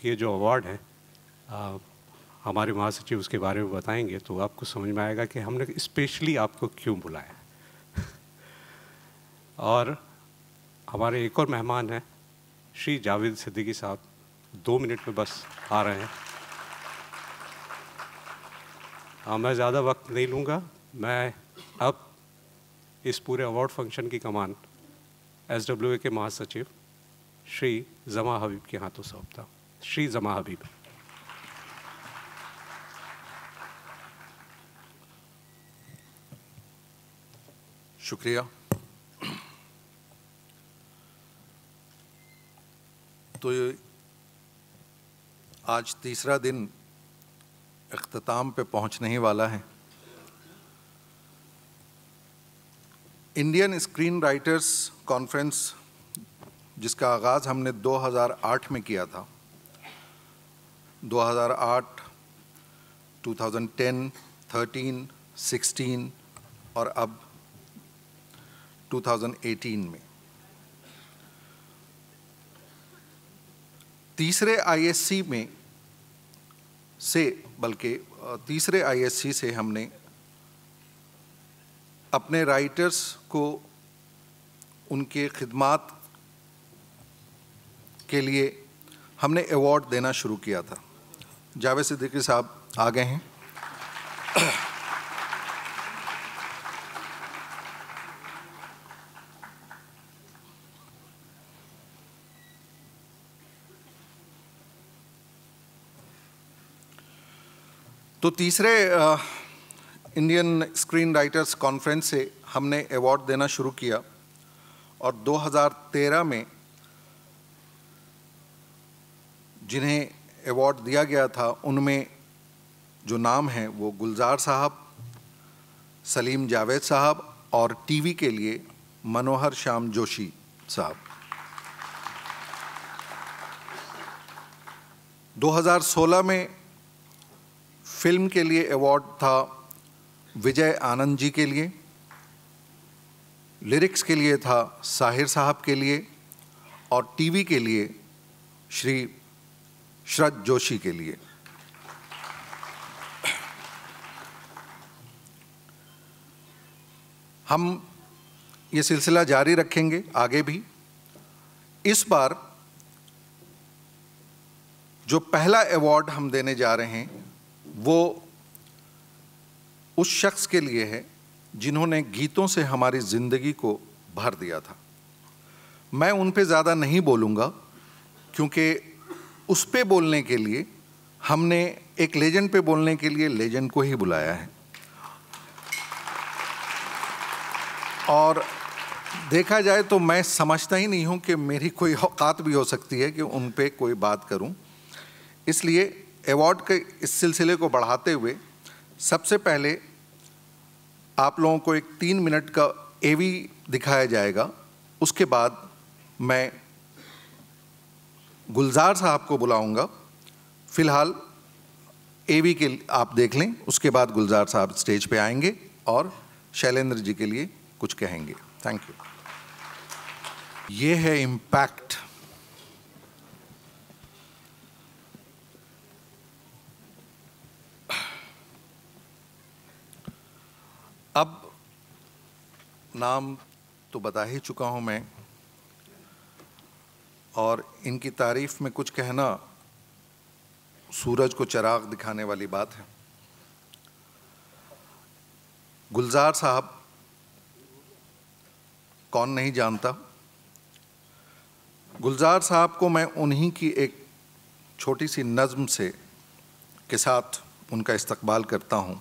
ये जो अवार्ड है, हमारे महासचिव उसके बारे में बताएंगे तो आपको समझ में आएगा कि हमने स्पेशली आपको क्यों बुलाया। और हमारे एक और मेहमान हैं श्री जावेद सिद्दीकी साहब, 2 मिनट में बस आ रहे हैं। मैं ज़्यादा वक्त नहीं लूँगा। मैं अब इस पूरे अवार्ड फंक्शन की कमान SWA के महासचिव श्री जमा हबीब के हाथों सौंपता हूँ। श्री जमा हबीब। शुक्रिया। तो आज तीसरा दिन इख्तिताम पे पहुंचने ही वाला है। इंडियन स्क्रीन राइटर्स कॉन्फ्रेंस, जिसका आगाज़ हमने 2008 में किया था, 2008, 2010, 13, 16 और अब 2018 में तीसरे ISC में से, बल्कि तीसरे ISC से हमने अपने राइटर्स को उनके खिदमात के लिए हमने अवार्ड देना शुरू किया था। जावेद सिद्दीकी साहब आ गए हैं। तो तीसरे इंडियन स्क्रीन राइटर्स कॉन्फ्रेंस से हमने अवार्ड देना शुरू किया और 2013 में जिन्हें अवार्ड दिया गया था उनमें जो नाम हैं वो गुलजार साहब, सलीम जावेद साहब और टीवी के लिए मनोहर श्याम जोशी साहब। 2016 में फिल्म के लिए अवार्ड था विजय आनंद जी के लिए, लिरिक्स के लिए था साहिर साहब के लिए और टीवी के लिए श्री श्रद्ध जोशी के लिए। हम ये सिलसिला जारी रखेंगे आगे भी। इस बार जो पहला अवार्ड हम देने जा रहे हैं वो उस शख्स के लिए है जिन्होंने गीतों से हमारी ज़िंदगी को भर दिया था। मैं उन पे ज़्यादा नहीं बोलूँगा क्योंकि उस पे बोलने के लिए हमने एक लेजेंड पे बोलने के लिए लेजेंड को ही बुलाया है। और देखा जाए तो मैं समझता ही नहीं हूँ कि मेरी कोई औकात भी हो सकती है कि उन पे कोई बात करूँ। इसलिए अवार्ड के इस सिलसिले को बढ़ाते हुए सबसे पहले आप लोगों को एक 3 मिनट का AV दिखाया जाएगा। उसके बाद मैं गुलजार साहब को बुलाऊंगा। फ़िलहाल AV के आप देख लें, उसके बाद गुलजार साहब स्टेज पे आएंगे और शैलेंद्र जी के लिए कुछ कहेंगे। Thank you. ये है इम्पैक्ट। अब नाम तो बता ही चुका हूं मैं और इनकी तारीफ में कुछ कहना सूरज को चिराग दिखाने वाली बात है। गुलजार साहब कौन नहीं जानता। गुलजार साहब को मैं उन्हीं की एक छोटी सी नज़्म से के साथ उनका इस्तकबाल करता हूं।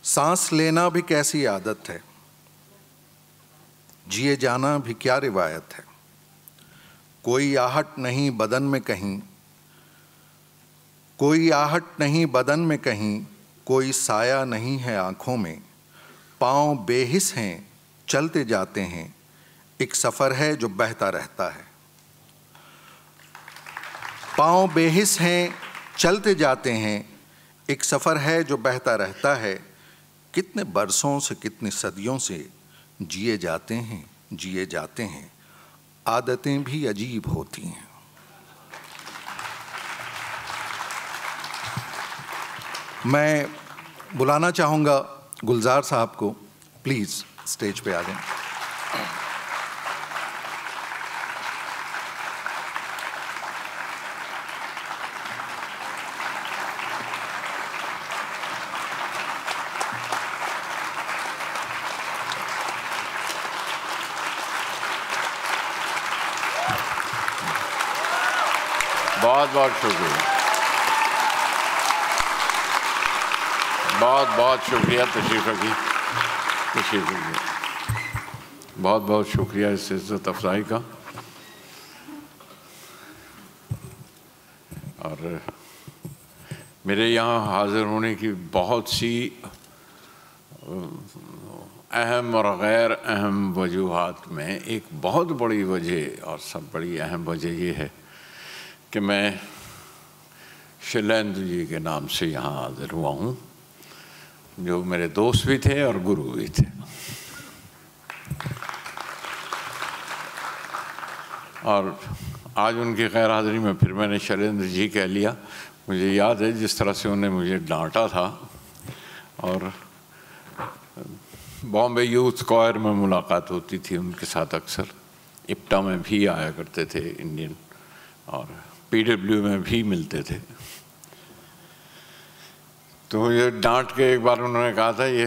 सांस लेना भी कैसी आदत है, जिए जाना भी क्या रिवायत है। कोई आहट नहीं बदन में कहीं, कोई आहट नहीं बदन में कहीं, कोई साया नहीं है आँखों में। पाँव बेहिस हैं चलते जाते हैं, एक सफ़र है जो बहता रहता है। पाँव बेहिस हैं चलते जाते हैं, एक सफ़र है जो बहता रहता है। कितने बरसों से कितनी सदियों से जिए जाते हैं, जिए जाते हैं। आदतें भी अजीब होती हैं। मैं बुलाना चाहूँगा गुलजार साहब को, प्लीज़ स्टेज पे आ जाएं। बहुत बहुत शुक्रिया, बहुत बहुत शुक्रिया तशरीफ़ रखी, तशरीफ़ रखी। बहुत बहुत शुक्रिया इस इज़्ज़त अफजाई का। और मेरे यहाँ हाज़िर होने की बहुत सी अहम और गैर अहम वजूहात में एक बहुत बड़ी वजह और सब बड़ी अहम वजह ये है कि मैं शैलेंद्र जी के नाम से यहाँ हाज़िर हुआ हूँ, जो मेरे दोस्त भी थे और गुरु भी थे। और आज उनकी गैर हाज़िरी में फिर मैंने शैलेंद्र जी कह लिया। मुझे याद है जिस तरह से उन्होंने मुझे डांटा था, और बॉम्बे यूथ कॉयर में मुलाकात होती थी उनके साथ, अक्सर इप्टा में भी आया करते थे इंडियन, और पीडब्ल्यू में भी मिलते थे। तो मुझे डांट के एक बार उन्होंने कहा था, ये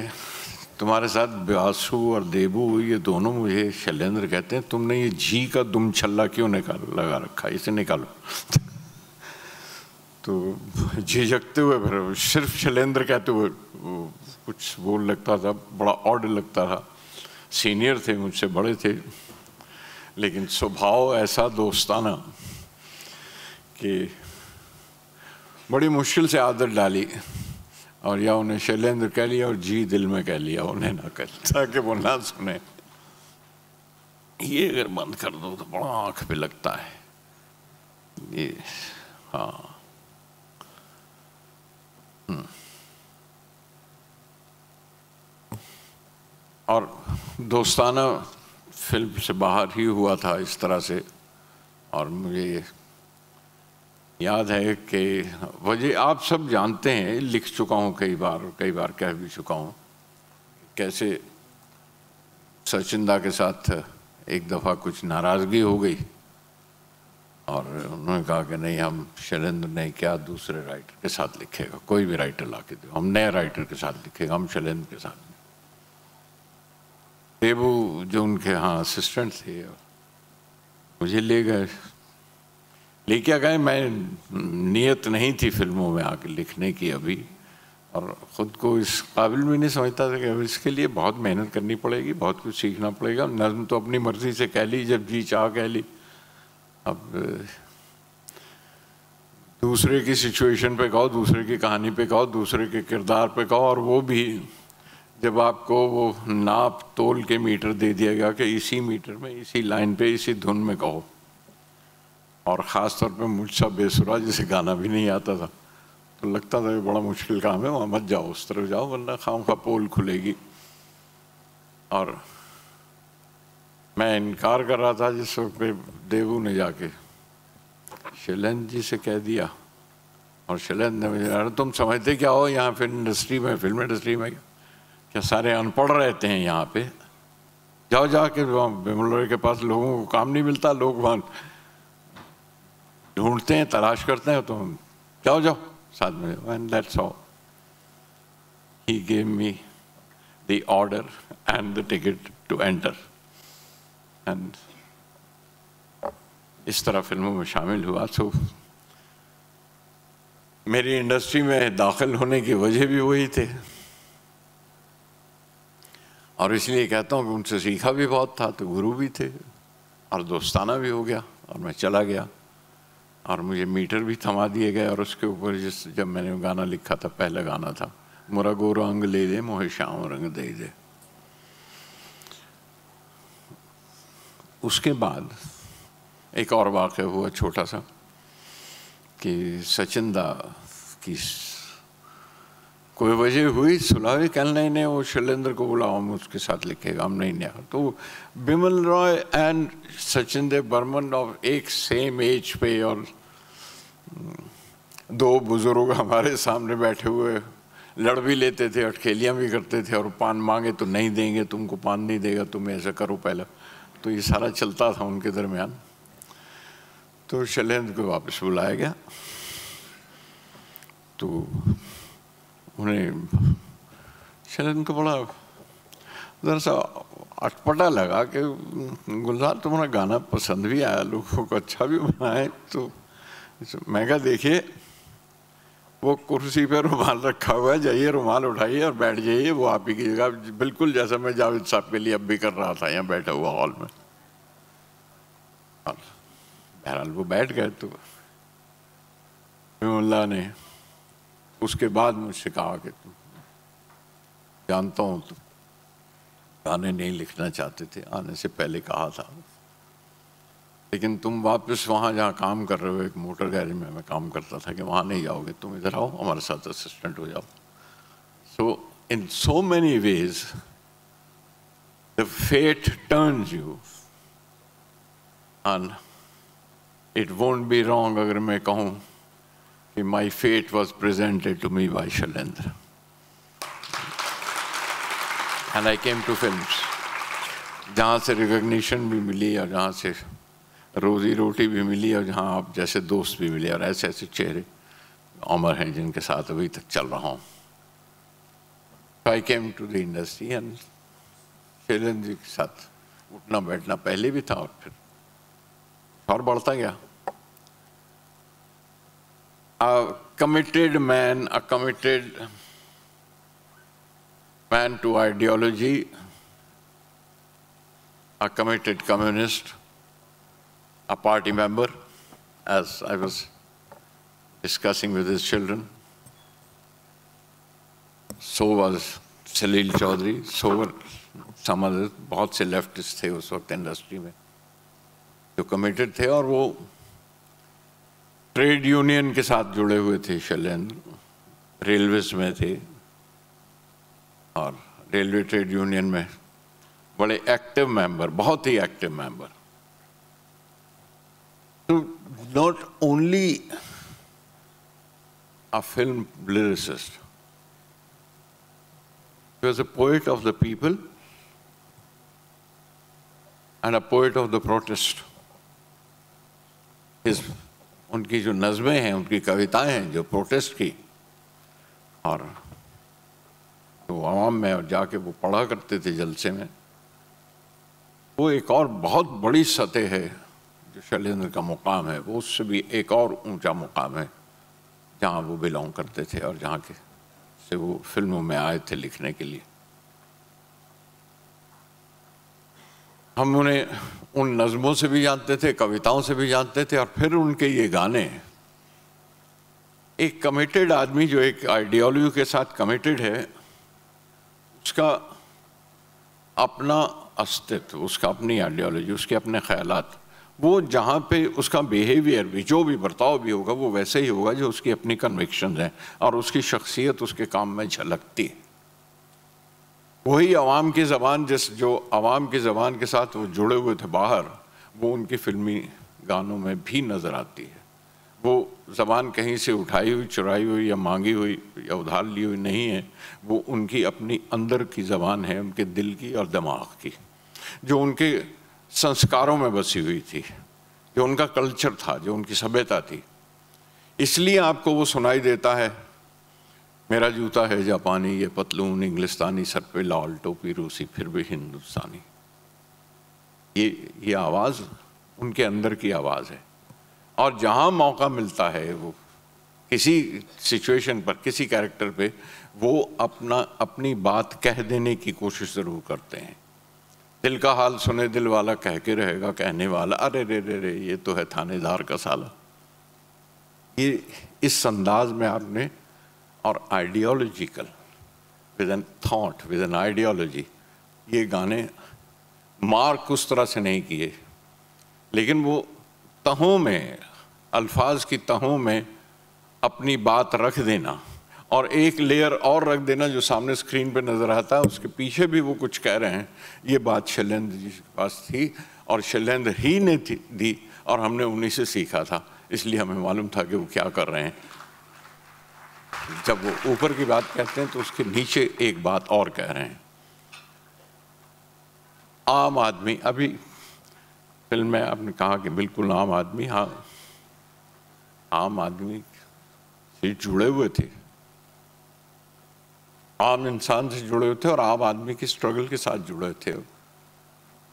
तुम्हारे साथ व्यासु और देबू ये दोनों मुझे शैलेंद्र कहते हैं, तुमने ये जी का दुम छल्ला क्यों लगा रखा, इसे निकालो। तो झिझकते हुए फिर सिर्फ शैलेंद्र कहते हुए कुछ बोल लगता था, बड़ा ऑड लगता था। सीनियर थे, मुझसे बड़े थे, लेकिन स्वभाव ऐसा दोस्ताना कि बड़ी मुश्किल से आदत डाली, और या उन्हें शैलेंद्र कह लिया और जी दिल में कह लिया, उन्हें ना कह, ताकि वो ना सुने। ये अगर बंद कर दो तो बड़ा आँख पे लगता है ये। हाँ, और दोस्ताना फिल्म से बाहर ही हुआ था इस तरह से। और मुझे याद है कि वजह आप सब जानते हैं, लिख चुका हूँ कई बार कह भी चुका हूँ, कैसे सचिंदा के साथ एक दफ़ा कुछ नाराज़गी हो गई, और उन्होंने कहा कि नहीं, हम शैलेंद्र ने क्या दूसरे राइटर के साथ लिखेगा, कोई भी राइटर ला के दो, हम नए राइटर के साथ लिखेगा, हम शैलेंद्र के साथ। देबू जो उनके यहाँ असिस्टेंट थे मुझे ले गए, लेके गए। मैं नियत नहीं थी फिल्मों में आके लिखने की अभी, और ख़ुद को इस काबिल भी नहीं समझता था कि अब इसके लिए बहुत मेहनत करनी पड़ेगी, बहुत कुछ सीखना पड़ेगा। नज़्म तो अपनी मर्ज़ी से कह ली, जब जी चाह कह ली। अब दूसरे की सिचुएशन पे कहो, दूसरे की कहानी पे कहो, दूसरे के किरदार पे कहो, और वो भी जब आपको वो नाप तोल के मीटर दे दिया गया कि इसी मीटर में, इसी लाइन पे, इसी धुन में कहो, और ख़ास तौर पे मुझसा बेसुरा जिसे गाना भी नहीं आता था, तो लगता था ये बड़ा मुश्किल काम है, वहाँ मत जाओ, उस तरफ जाओ, वरना खामखा पोल खुलेगी। और मैं इनकार कर रहा था जिस वक्त पे देबू ने जाके शैलेंद्र जी से कह दिया, और शैलेंद्र ने मुझे, अरे तुम समझते क्या हो, यहाँ फिल्म इंडस्ट्री में क्या सारे अनपढ़ रहते हैं यहाँ पे, जाओ जाके वहाँ बिमल के पास लोगों को काम नहीं मिलता, लोग वहाँ ढूंढते हैं, तलाश करते हैं, तो जाओ जाओ साथ में। And that's all, he gave me the order and the ticket to enter, and इस तरह फिल्मों में शामिल हुआ। तो मेरी इंडस्ट्री में दाखिल होने की वजह भी वही थे, और इसलिए कहता हूँ कि उनसे सीखा भी बहुत था, तो गुरु भी थे, और दोस्ताना भी हो गया, और मैं चला गया, और मुझे मीटर भी थमा दिए गए। और उसके ऊपर जब मैंने गाना लिखा था, पहला गाना था, मोरा गोरा अंग ले दे, मोहे श्याम रंग दे दे। उसके बाद एक और वाक़या हुआ छोटा सा, कि सचिंदा की कोई वजह हुई, सुलह कल नहीं वो शैलेंद्र को बुलाओ, हम उसके साथ लिखेगा, हम नहीं आया। तो बिमल रॉय एंड सचिंदर बर्मन और एक सेम एज पे, और दो बुजुर्ग हमारे सामने बैठे हुए, लड़ भी लेते थे, अटखेलियाँ भी करते थे, और पान मांगे तो नहीं देंगे, तुमको पान नहीं देगा, तुम ऐसा करो पहले। तो ये सारा चलता था उनके दरमियान। तो शैलेंद्र को वापस बुलाया गया, तो उन्हें शैलेंद्र को बड़ा ज़रा सा अटपटा लगा कि गुलजार तुम्हारा गाना पसंद भी आया, लोगों को अच्छा भी बनाए। तो मैं कहा देखिए, वो कुर्सी पे रुमाल रखा हुआ है, जाइए रुमाल उठाइए और बैठ जाइए, वो आप ही की जगह, बिल्कुल जैसा मैं जावेद साहब के लिए अब भी कर रहा था यहाँ बैठा हुआ हॉल में। और बहरहाल वो बैठ गए। तो अल्लाह ने उसके बाद मुझसे कहा कि तुम जानता हूँ तुम गाने नहीं लिखना चाहते थे, आने से पहले कहा था, लेकिन तुम वापस वहाँ जहाँ काम कर रहे हो, एक मोटर गैरेज में मैं काम करता था, कि वहाँ नहीं जाओगे, तुम इधर आओ हमारे साथ असिस्टेंट हो जाओ। So in so many ways the fate turns you, and it won't be wrong अगर मैं कहूँ कि my fate was presented to me by Shailendra, and I came to films, जहाँ से रिकग्निशन भी मिली और जहाँ से रोजी रोटी भी मिली और जहाँ आप जैसे दोस्त भी मिले, और ऐसे ऐसे चेहरे अमर हैं जिनके साथ अभी तक चल रहा हूँ। I came to the industry and Shailendra ji के साथ उठना बैठना पहले भी था और फिर और बढ़ता गया। A committed man to ideology, a committed communist, a party member, as I was discussing with his children. So was Salil Chaudhary, so were some others, बहुत से लेफ्टिस्ट थे उस वक्त इंडस्ट्री में जो कमिटेड थे, और वो ट्रेड यूनियन के साथ जुड़े हुए थे। शैलेंद्र रेलवेज में थे और रेलवे ट्रेड यूनियन में बड़े एक्टिव मेंबर, बहुत ही एक्टिव मेंबर। तो not only a film lyricist, he was a poet of the people and a poet of the protest. उनकी जो नज़में हैं, उनकी कविताएं हैं जो प्रोटेस्ट की, और तो आवाम में और जाके वो पढ़ा करते थे जलसे में, वो एक और बहुत बड़ी सतह है जो शैलेंद्र का मुकाम है, वो उससे भी एक और ऊंचा मुकाम है जहाँ वो बिलोंग करते थे और जहाँ के से वो फिल्मों में आए थे लिखने के लिए। हम उन्हें उन नज़मों से भी जानते थे, कविताओं से भी जानते थे, और फिर उनके ये गाने, एक कमिटेड आदमी जो एक आइडियोलॉजी के साथ कमिटेड है, उसका अपना अस्तित्व, उसका अपनी आइडियोलॉजी, उसके अपने ख्यालात, वो जहाँ पे उसका बिहेवियर भी, जो भी बर्ताव भी होगा, वो वैसे ही होगा जो उसकी अपनी कन्विक्शन है, और उसकी शख्सियत उसके काम में झलकती है। वही आवाम की ज़बान, जो आवाम की ज़बान के साथ वो जुड़े हुए थे बाहर, वो उनकी फिल्मी गानों में भी नज़र आती है। वो ज़बान कहीं से उठाई हुई, चुराई हुई या मांगी हुई या उधार ली हुई नहीं है, वो उनकी अपनी अंदर की ज़बान है, उनके दिल की और दिमाग की, जो उनके संस्कारों में बसी हुई थी, जो उनका कल्चर था, जो उनकी सभ्यता थी। इसलिए आपको वो सुनाई देता है, मेरा जूता है जापानी, ये पतलून इंग्लिस्तानी, सर पे लाल टोपी रूसी, फिर भी हिंदुस्तानी। ये आवाज़ उनके अंदर की आवाज़ है, और जहाँ मौका मिलता है वो किसी सिचुएशन पर, किसी कैरेक्टर पे, वो अपनी बात कह देने की कोशिश ज़रूर करते हैं। दिल का हाल सुने दिल वाला, कह के रहेगा कहने वाला, अरे रे रे रे ये तो है थानेदार का साला। ये इस अंदाज में आपने, और ideological, with an thought, with an ideology, ये गाने मार्क उस तरह से नहीं किए, लेकिन वो तहों में, अल्फाज की तहों में अपनी बात रख देना, और एक लेयर और रख देना जो सामने स्क्रीन पे नज़र आता है, उसके पीछे भी वो कुछ कह रहे हैं। ये बात शैलेंद्र जी के पास थी, और शैलेंद्र ही ने दी, और हमने उन्हीं से सीखा था, इसलिए हमें मालूम था कि वो क्या कर रहे हैं। जब वो ऊपर की बात कहते हैं तो उसके नीचे एक बात और कह रहे हैं। आम आदमी, अभी फिल्म में आपने कहा कि बिल्कुल आम आदमी, हाँ आम आदमी से जुड़े हुए थे, आम इंसान से जुड़े हुए थे और आम आदमी की स्ट्रगल के साथ जुड़े थे।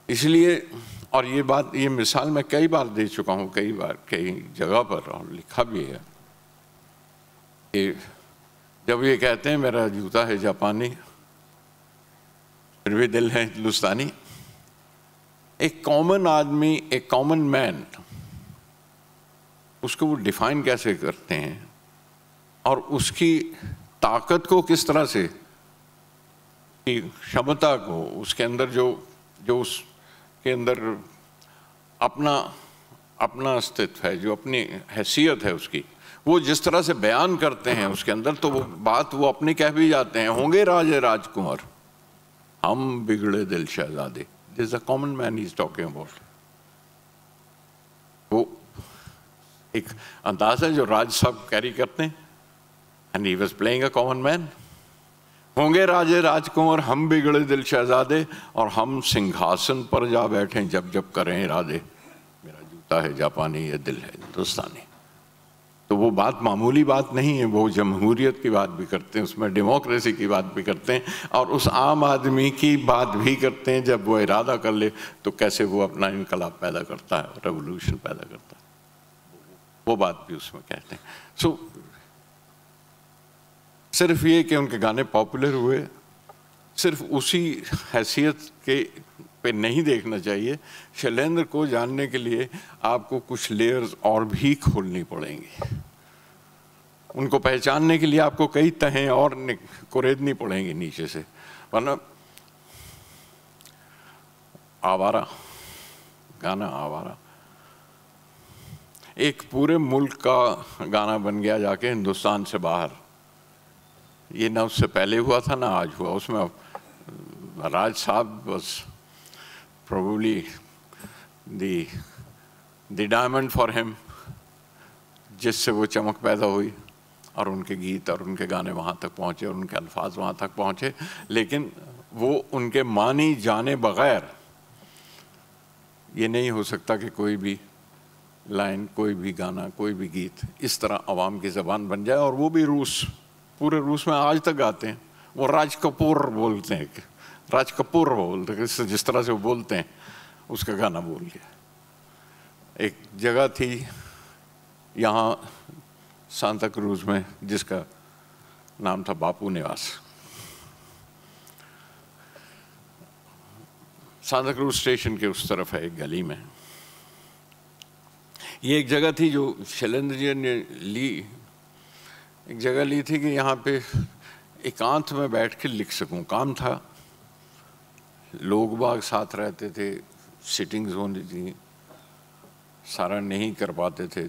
इसलिए, और ये बात, ये मिसाल मैं कई बार दे चुका हूँ, कई बार कई जगह पर, और लिखा भी है कि जब ये कहते हैं मेरा जूता है जापानी फिर भी दिल है हिंदुस्तानी, एक कॉमन आदमी, एक कॉमन मैन, उसको वो डिफाइन कैसे करते हैं और उसकी ताकत को किस तरह से, की क्षमता को, उसके अंदर जो उसके अंदर अपना अस्तित्व है, जो अपनी हैसियत है उसकी, वो जिस तरह से बयान करते हैं उसके अंदर, तो वो बात वो अपने कह भी जाते हैं, होंगे राजे राजकुमार हम बिगड़े दिल शहजादे। This a common man he is talking about. वो एक अंदाज है जो राज साहब कैरी करते हैं, and he was playing a common man. होंगे राजे राजकुमार हम बिगड़े दिल शहजादे, और हम सिंहासन पर जा बैठे जब जब करें इरादे, मेरा जूता है जापानी ये दिल है हिंदुस्तानी। तो वो बात मामूली बात नहीं है, वो जमहूरियत की बात भी करते हैं, उसमें डेमोक्रेसी की बात भी करते हैं, और उस आम आदमी की बात भी करते हैं जब वो इरादा कर ले तो कैसे वो अपना इनकलाब पैदा करता है, रेवोल्यूशन पैदा करता है, वो बात भी उसमें कहते हैं। सो सिर्फ ये कि उनके गाने पॉपुलर हुए, सिर्फ उसी हैसियत के पे नहीं देखना चाहिए। शैलेंद्र को जानने के लिए आपको कुछ लेयर्स और भी खोलनी पड़ेंगी, उनको पहचानने के लिए आपको कई तहें और कुरेदनी पड़ेंगी नीचे से, वरना आवारा गाना, आवारा एक पूरे मुल्क का गाना बन गया जाके हिंदुस्तान से बाहर। ये ना उससे पहले हुआ था ना आज हुआ। उसमें राज साहब बस probably the diamond for him, जिससे वो चमक पैदा हुई, और उनके गीत और उनके गाने वहाँ तक पहुँचे और उनके अल्फाज वहाँ तक पहुँचे, लेकिन वो उनके मानी जाने बगैर ये नहीं हो सकता कि कोई भी लाइन, कोई भी गाना, कोई भी गीत इस तरह आवाम की ज़बान बन जाए। और वो भी पूरे रूस में आज तक गाते हैं। वो राज कपूर बोलते हैं, राज कपूर बोलते हैं, जिस तरह से वो बोलते हैं उसका गाना बोल गया। एक जगह थी यहाँ सांता क्रूज में जिसका नाम था बापू निवास। सांता क्रूज स्टेशन के उस तरफ है एक गली में। ये एक जगह थी जो शैलेंद्र जी ने ली, एक जगह ली थी कि यहाँ पे एकांत में बैठ के लिख सकूं। काम था, लोग बाग साथ रहते थे, सिटिंग्स होती थी, सारा नहीं कर पाते थे,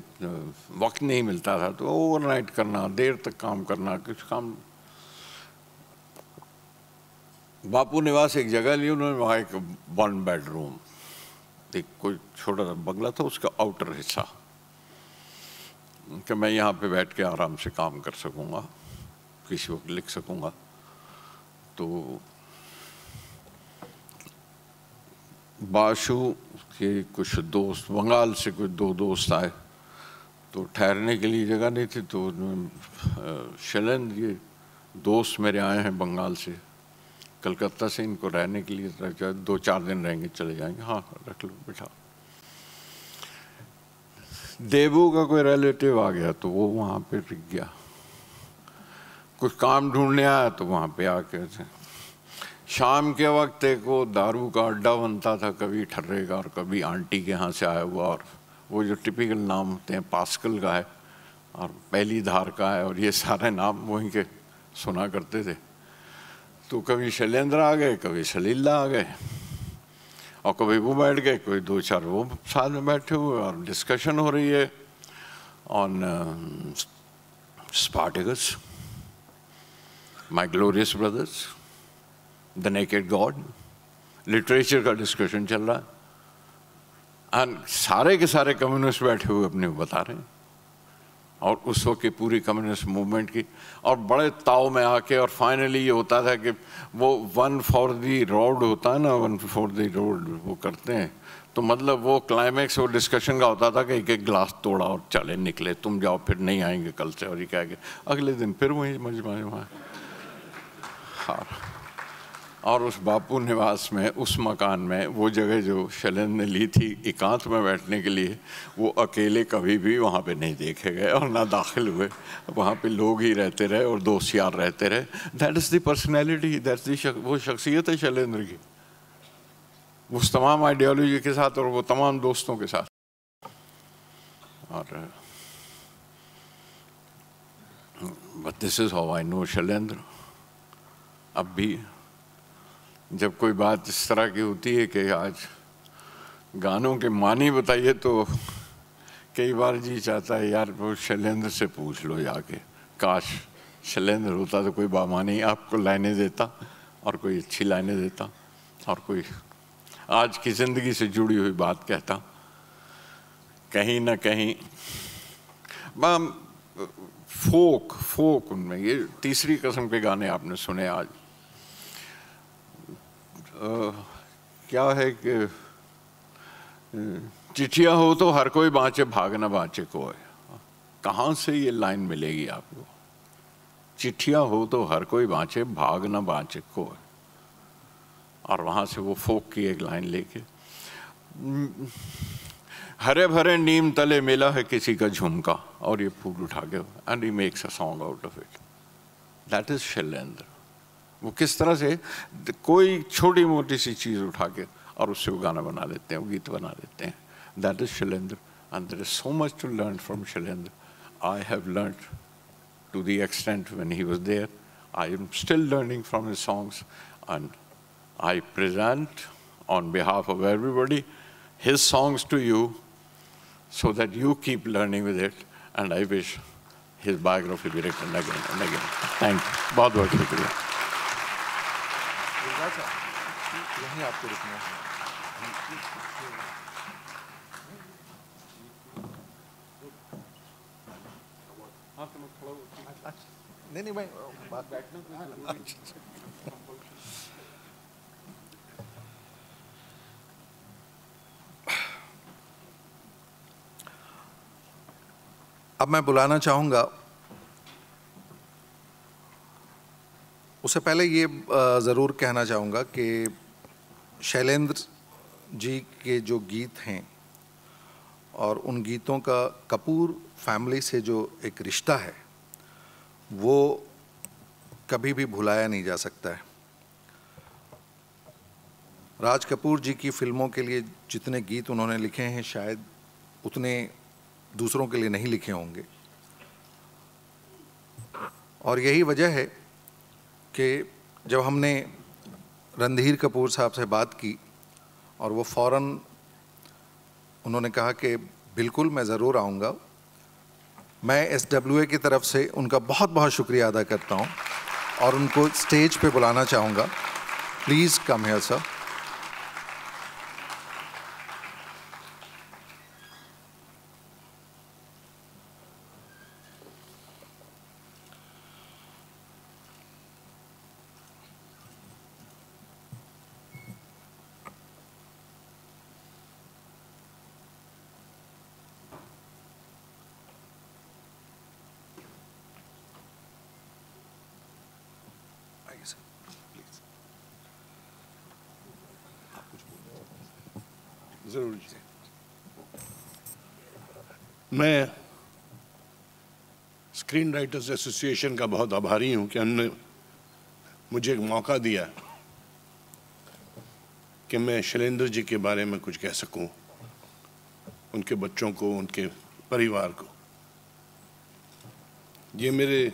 वक्त नहीं मिलता था, तो ओवरनाइट करना, देर तक काम करना, कुछ काम। बापू निवास एक जगह ली उन्होंने, वहाँ एक 1 बेडरूम, एक कोई छोटा सा बंगला था, उसका आउटर हिस्सा, कि मैं यहाँ पे बैठ के आराम से काम कर सकूँगा, किसी वक्त लिख सकूँगा। तो बाशु के कुछ दोस्त, बंगाल से कुछ 2 दोस्त आए, तो ठहरने के लिए जगह नहीं थी, तो शैलेंद्र, ये दोस्त मेरे आए हैं बंगाल से, कलकत्ता से, इनको रहने के लिए 2-4 दिन रहेंगे, चले जाएंगे। हाँ रख लो बिठा। देवू का कोई रिलेटिव आ गया तो वो वहाँ पे टिक गया, कुछ काम ढूंढने आया तो वहाँ पे आके शाम के वक्त एक वो दारू का अड्डा बनता था, कभी ठर्रे का और कभी आंटी के यहाँ से आया हुआ, और वो जो टिपिकल नाम होते हैं, पास्कल का है और पहली धार का है, और ये सारे नाम वहीं के सुना करते थे। तो कभी शैलेंद्र आ गए, कभी सलीला आ गए, और कभी वो बैठ गए, कोई 2-4 वो साथ में बैठे हुए, और डिस्कशन हो रही है on Spartacus, my glorious brothers, the naked God, literature का डिस्कशन चल रहा है, एंड सारे के सारे कम्युनिस्ट बैठे हुए अपने बता रहे हैं। और उस वक्त की पूरी कम्युनिस्ट मूवमेंट की, और बड़े ताव में आके, और फाइनली ये होता था कि वो वन फॉर दी रोड होता है ना, वन फॉर दी रोड वो करते हैं, तो मतलब वो क्लाइमैक्स वो डिस्कशन का होता था कि एक एक ग्लास तोड़ा और चले निकले, तुम जाओ फिर नहीं आएंगे कल से, और ये कह के अगले दिन फिर वहीं मजमा। हाँ, और उस बापू निवास में, उस मकान में, वो जगह जो शैलेंद्र ने ली थी एकांत में बैठने के लिए, वो अकेले कभी भी वहाँ पे नहीं देखे गए और ना दाखिल हुए। वहाँ पे लोग ही रहते रहे और दोस्त यार रहते रहे। That is the personality, that's the वो शख्सियत है शैलेंद्र की, उस तमाम आइडियोलॉजी के साथ और वो तमाम दोस्तों के साथ। और but this is how I know Shailendra. अब भी जब कोई बात इस तरह की होती है कि आज गानों के मानी बताइए, तो कई बार जी चाहता है यार वो शैलेंद्र से पूछ लो जाके, काश शैलेंद्र होता तो कोई बामानी आपको लाइनें देता और कोई अच्छी लाइनें देता और कोई आज की ज़िंदगी से जुड़ी हुई बात कहता। कहीं ना कहीं फोक उनमें, ये तीसरी किस्म के गाने आपने सुने आज। क्या है कि चिट्ठियाँ हो तो हर कोई बाँचे, भाग न बाँचे कोई। कहाँ से ये लाइन मिलेगी आपको? चिट्ठियाँ हो तो हर कोई बाँचे, भाग न बाँचे कोई। और वहाँ से वो फोक की एक लाइन लेके, हरे भरे नीम तले मिला है किसी का झुमका, और ये फूल उठा के, and he makes a song out of it. That is Shailendra. वो किस तरह से कोई छोटी मोटी सी चीज़ उठा के और उससे वो गाना बना देते हैं, वो गीत बना देते हैं। That is Shailendra, and there is so much to learn from Shailendra. I have learned to the extent when he was there. I am still learning from his songs, and I present on behalf of everybody his songs to you so that you keep learning with it, and I wish his biography be written again and again. Thank you. बहुत बहुत शुक्रिया। यहीं आपको रुकना है। नहीं मैं बात बैठना। अब मैं बुलाना चाहूँगा, उससे पहले ये ज़रूर कहना चाहूँगा कि शैलेंद्र जी के जो गीत हैं और उन गीतों का कपूर फैमिली से जो एक रिश्ता है वो कभी भी भुलाया नहीं जा सकता है। राज कपूर जी की फिल्मों के लिए जितने गीत उन्होंने लिखे हैं शायद उतने दूसरों के लिए नहीं लिखे होंगे, और यही वजह है कि जब हमने रणधीर कपूर साहब से बात की और वो फ़ौरन उन्होंने कहा कि बिल्कुल मैं ज़रूर आऊँगा, मैं SWA की तरफ से उनका बहुत बहुत शुक्रिया अदा करता हूँ और उनको स्टेज पे बुलाना चाहूँगा। Please come here sir. जरूर जी। मैं स्क्रीन राइटर्स एसोसिएशन का बहुत आभारी हूं कि उन्होंने मुझे एक मौका दिया कि मैं शैलेंद्र जी के बारे में कुछ कह सकूं, उनके बच्चों को, उनके परिवार को। ये मेरे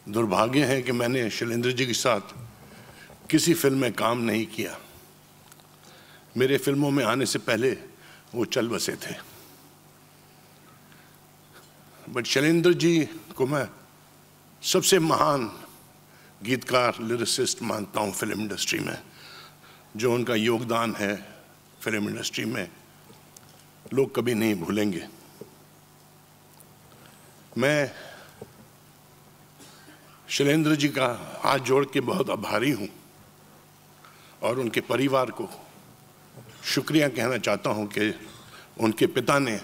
दुर्भाग्य है कि मैंने शैलेंद्र जी के साथ किसी फिल्म में काम नहीं किया। मेरे फिल्मों में आने से पहले वो चल बसे थे, बट शैलेंद्र जी को मैं सबसे महान गीतकार, लिरिसिस्ट मानता हूँ फिल्म इंडस्ट्री में। जो उनका योगदान है फिल्म इंडस्ट्री में लोग कभी नहीं भूलेंगे। मैं शैलेंद्र जी का हाथ जोड़ के बहुत आभारी हूं और उनके परिवार को शुक्रिया कहना चाहता हूं कि उनके पिता ने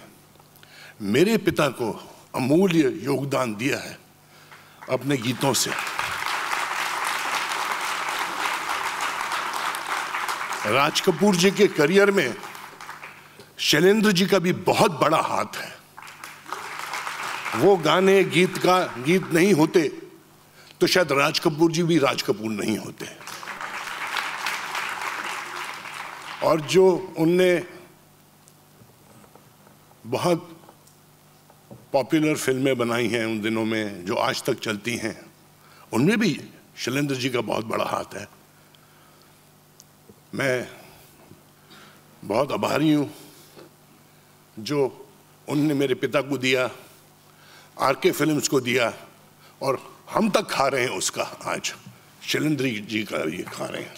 मेरे पिता को अमूल्य योगदान दिया है अपने गीतों से। राज कपूर जी के करियर में शैलेंद्र जी का भी बहुत बड़ा हाथ है। वो गाने गीत नहीं होते तो शायद राज कपूर जी भी राज कपूर नहीं होते। और जो उनने बहुत पॉपुलर फिल्में बनाई हैं उन दिनों में जो आज तक चलती हैं, उनमें भी शैलेंद्र जी का बहुत बड़ा हाथ है। मैं बहुत आभारी हूं जो उनने मेरे पिता को दिया, आरके फिल्म्स को दिया, और हम तक खा रहे हैं उसका। आज शैलेंद्र जी का ये खा रहे हैं।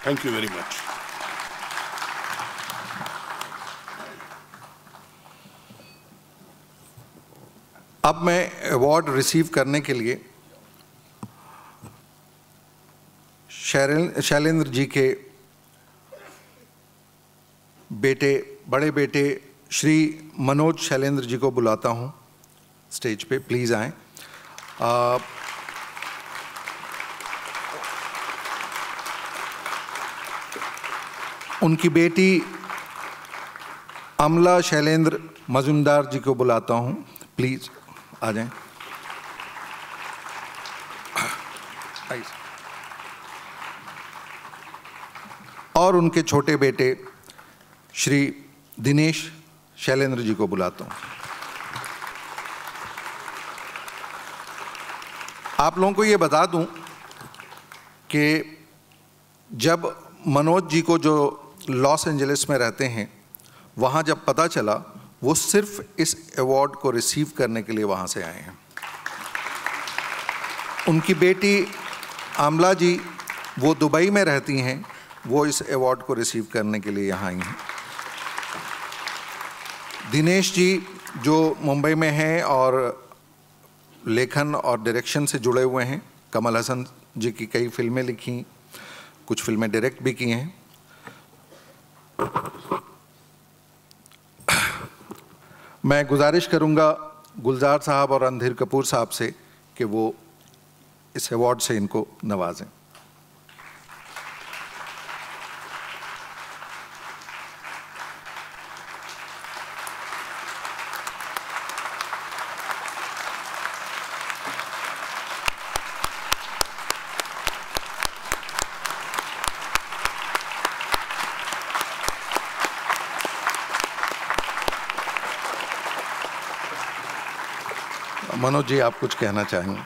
Thank you very much. अब मैं अवार्ड रिसीव करने के लिए शैलेंद्र जी के बड़े बेटे श्री मनोज शैलेंद्र जी को बुलाता हूं स्टेज पे। प्लीज आएं। उनकी बेटी अमला शैलेंद्र मजुमदार जी को बुलाता हूं। प्लीज आ जाएं। और उनके छोटे बेटे श्री दिनेश शैलेंद्र जी को बुलाता हूं। आप लोगों को ये बता दूं कि जब मनोज जी को, जो लॉस एंजलिस में रहते हैं, वहाँ जब पता चला, वो सिर्फ इस अवार्ड को रिसीव करने के लिए वहाँ से आए हैं। उनकी बेटी आमला जी, वो दुबई में रहती हैं, वो इस अवार्ड को रिसीव करने के लिए यहाँ आई हैं। दिनेश जी जो मुंबई में हैं और लेखन और डायरेक्शन से जुड़े हुए हैं, कमल हसन जी की कई फिल्में लिखी, कुछ फिल्में डायरेक्ट भी की हैं। मैं गुजारिश करूंगा गुलजार साहब और रणधीर कपूर साहब से कि वो इस अवार्ड से इनको नवाजें। मनोज जी, आप कुछ कहना चाहेंगे?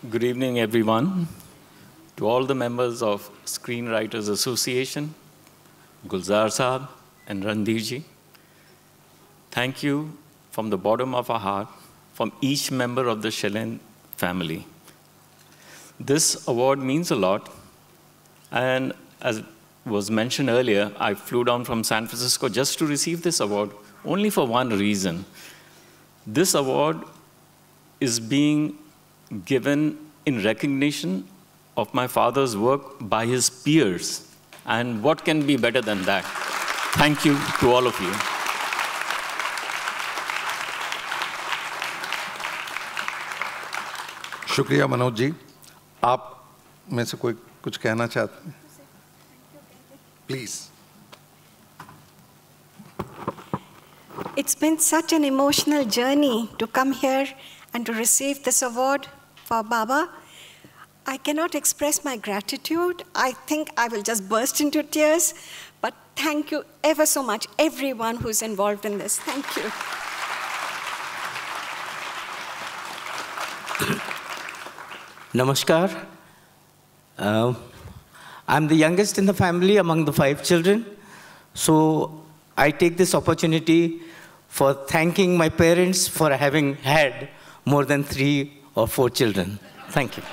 Good evening, everyone. To all the members of Screenwriters Association, Gulzar Saab and Randir ji, thank you from the bottom of our heart, from each member of the Shailen family. This award means a lot, and as was mentioned earlier, I flew down from San Francisco just to receive this award, only for one reason. This award is being given in recognition of my father's work by his peers. And what can be better than that? Thank you to all of you. शुक्रिया मनोज जी। आप में से कोई कुछ कहना चाहते हैं? Please. It's been such an emotional journey to come here and to receive this award for Baba. I cannot express my gratitude. I think I will just burst into tears. But thank you ever so much, everyone who's involved in this. Thank you. Namaskar. I'm the youngest in the family among the 5 children. So I take this opportunity for thanking my parents for having had more than 3 or 4 children. Thank you.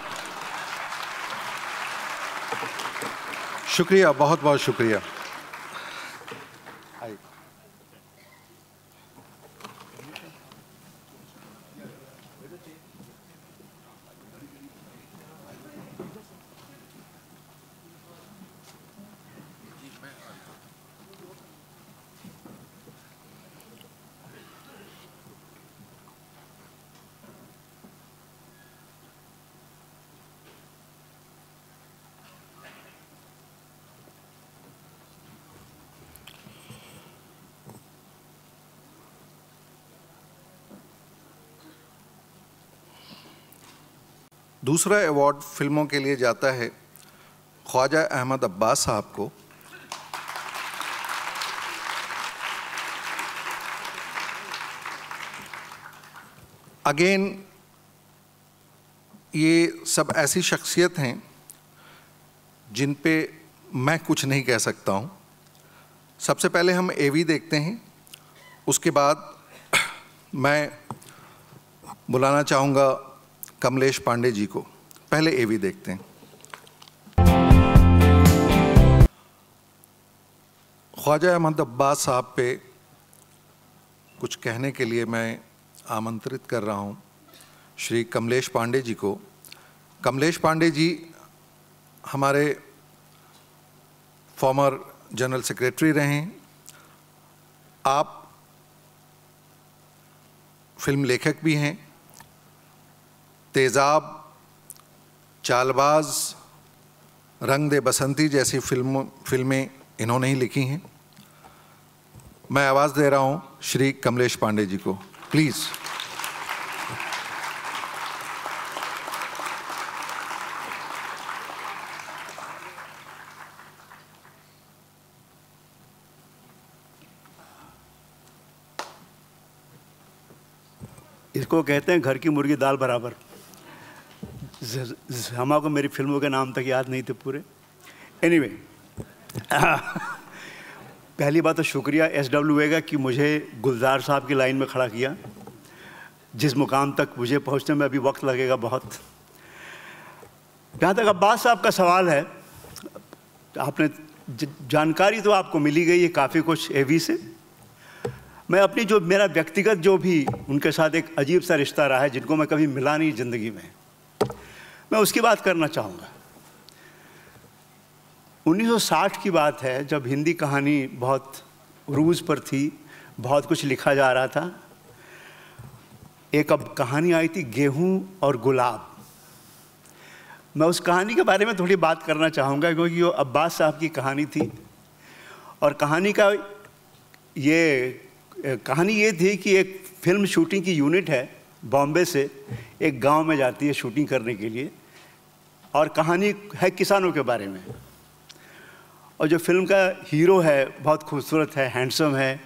शुक्रिया, बहुत बहुत शुक्रिया। दूसरा award फिल्मों के लिए जाता है ख्वाजा अहमद अब्बास साहब को। अगेन ये सब ऐसी शख्सियत हैं जिन पे मैं कुछ नहीं कह सकता हूँ। सबसे पहले हम एवी देखते हैं, उसके बाद मैं बुलाना चाहूँगा कमलेश पांडे जी को। पहले एवी देखते हैं। ख्वाजा अहमद अब्बास साहब पे कुछ कहने के लिए मैं आमंत्रित कर रहा हूँ श्री कमलेश पांडे जी को। कमलेश पांडे जी हमारे फॉर्मर जनरल सेक्रेटरी रहे हैं। आप फिल्म लेखक भी हैं। तेज़ाब, चालबाज, रंग दे बसंती जैसी फिल्में इन्होंने ही लिखी हैं। मैं आवाज़ दे रहा हूँ श्री कमलेश पांडे जी को, प्लीज़। इसको कहते हैं घर की मुर्गी दाल बराबर। हमको मेरी फिल्मों के नाम तक याद नहीं थे पूरे। एनीवे, पहली बात तो शुक्रिया SWA का कि मुझे गुलजार साहब की लाइन में खड़ा किया। जिस मुकाम तक मुझे पहुंचने में अभी वक्त लगेगा बहुत। जहाँ तक अब्बास साहब का सवाल है, आपने जानकारी तो आपको मिली गई है काफ़ी कुछ एवी से। मैं अपनी जो मेरा व्यक्तिगत जो भी उनके साथ एक अजीब सा रिश्ता रहा है, जिनको मैं कभी मिला नहीं ज़िंदगी में, मैं उसकी बात करना चाहूँगा। 1960 की बात है, जब हिंदी कहानी बहुत रूज़ पर थी, बहुत कुछ लिखा जा रहा था। एक अब कहानी आई थी गेहूं और गुलाब। मैं उस कहानी के बारे में थोड़ी बात करना चाहूँगा, क्योंकि वो अब्बास साहब की कहानी थी। और कहानी ये थी कि एक फिल्म शूटिंग की यूनिट है बॉम्बे से, एक गांव में जाती है शूटिंग करने के लिए। और कहानी है किसानों के बारे में। और जो फिल्म का हीरो है बहुत खूबसूरत है, हैंडसम है।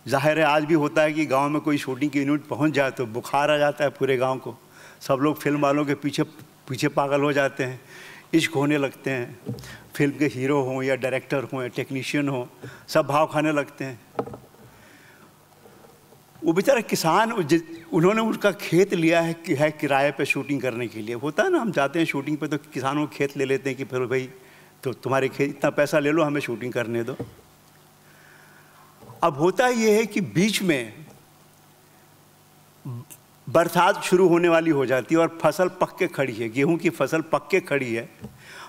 जाहिर है आज भी होता है कि गांव में कोई शूटिंग की यूनिट पहुंच जाए तो बुखार आ जाता है पूरे गांव को। सब लोग फिल्म वालों के पीछे पागल हो जाते हैं, इश्क होने लगते हैं। फिल्म के हीरो हों या डायरेक्टर हों या टेक्नीशियन हों, सब भाव खाने लगते हैं। वो बेचारा किसान, उन्होंने उनका खेत लिया है किराए पे शूटिंग करने के लिए। होता है ना, हम जाते हैं शूटिंग पे तो किसानों को खेत ले लेते हैं कि फिर भाई तो तुम्हारे खेत इतना पैसा ले लो, हमें शूटिंग करने दो। अब होता ये है कि बीच में बरसात शुरू होने वाली हो जाती है और फसल पक के खड़ी है, गेहूं की फसल पक के खड़ी है,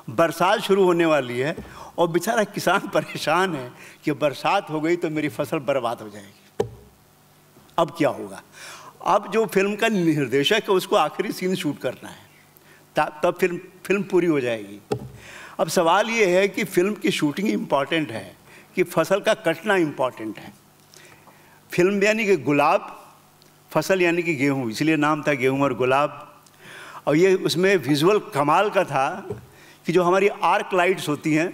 बरसात शुरू होने वाली है और बेचारा किसान परेशान है कि बरसात हो गई तो मेरी फसल बर्बाद हो जाएगी। अब क्या होगा? अब जो फिल्म का निर्देशक है उसको आखिरी सीन शूट करना है, तब फिल्म पूरी हो जाएगी। अब सवाल ये है कि फिल्म की शूटिंग इम्पॉर्टेंट है कि फसल का कटना इम्पॉर्टेंट है। फिल्म यानी कि गुलाब, फसल यानी कि गेहूं, इसलिए नाम था गेहूं और गुलाब। और ये उसमें विजुअल कमाल का था कि जो हमारी आर्क लाइट्स होती हैं,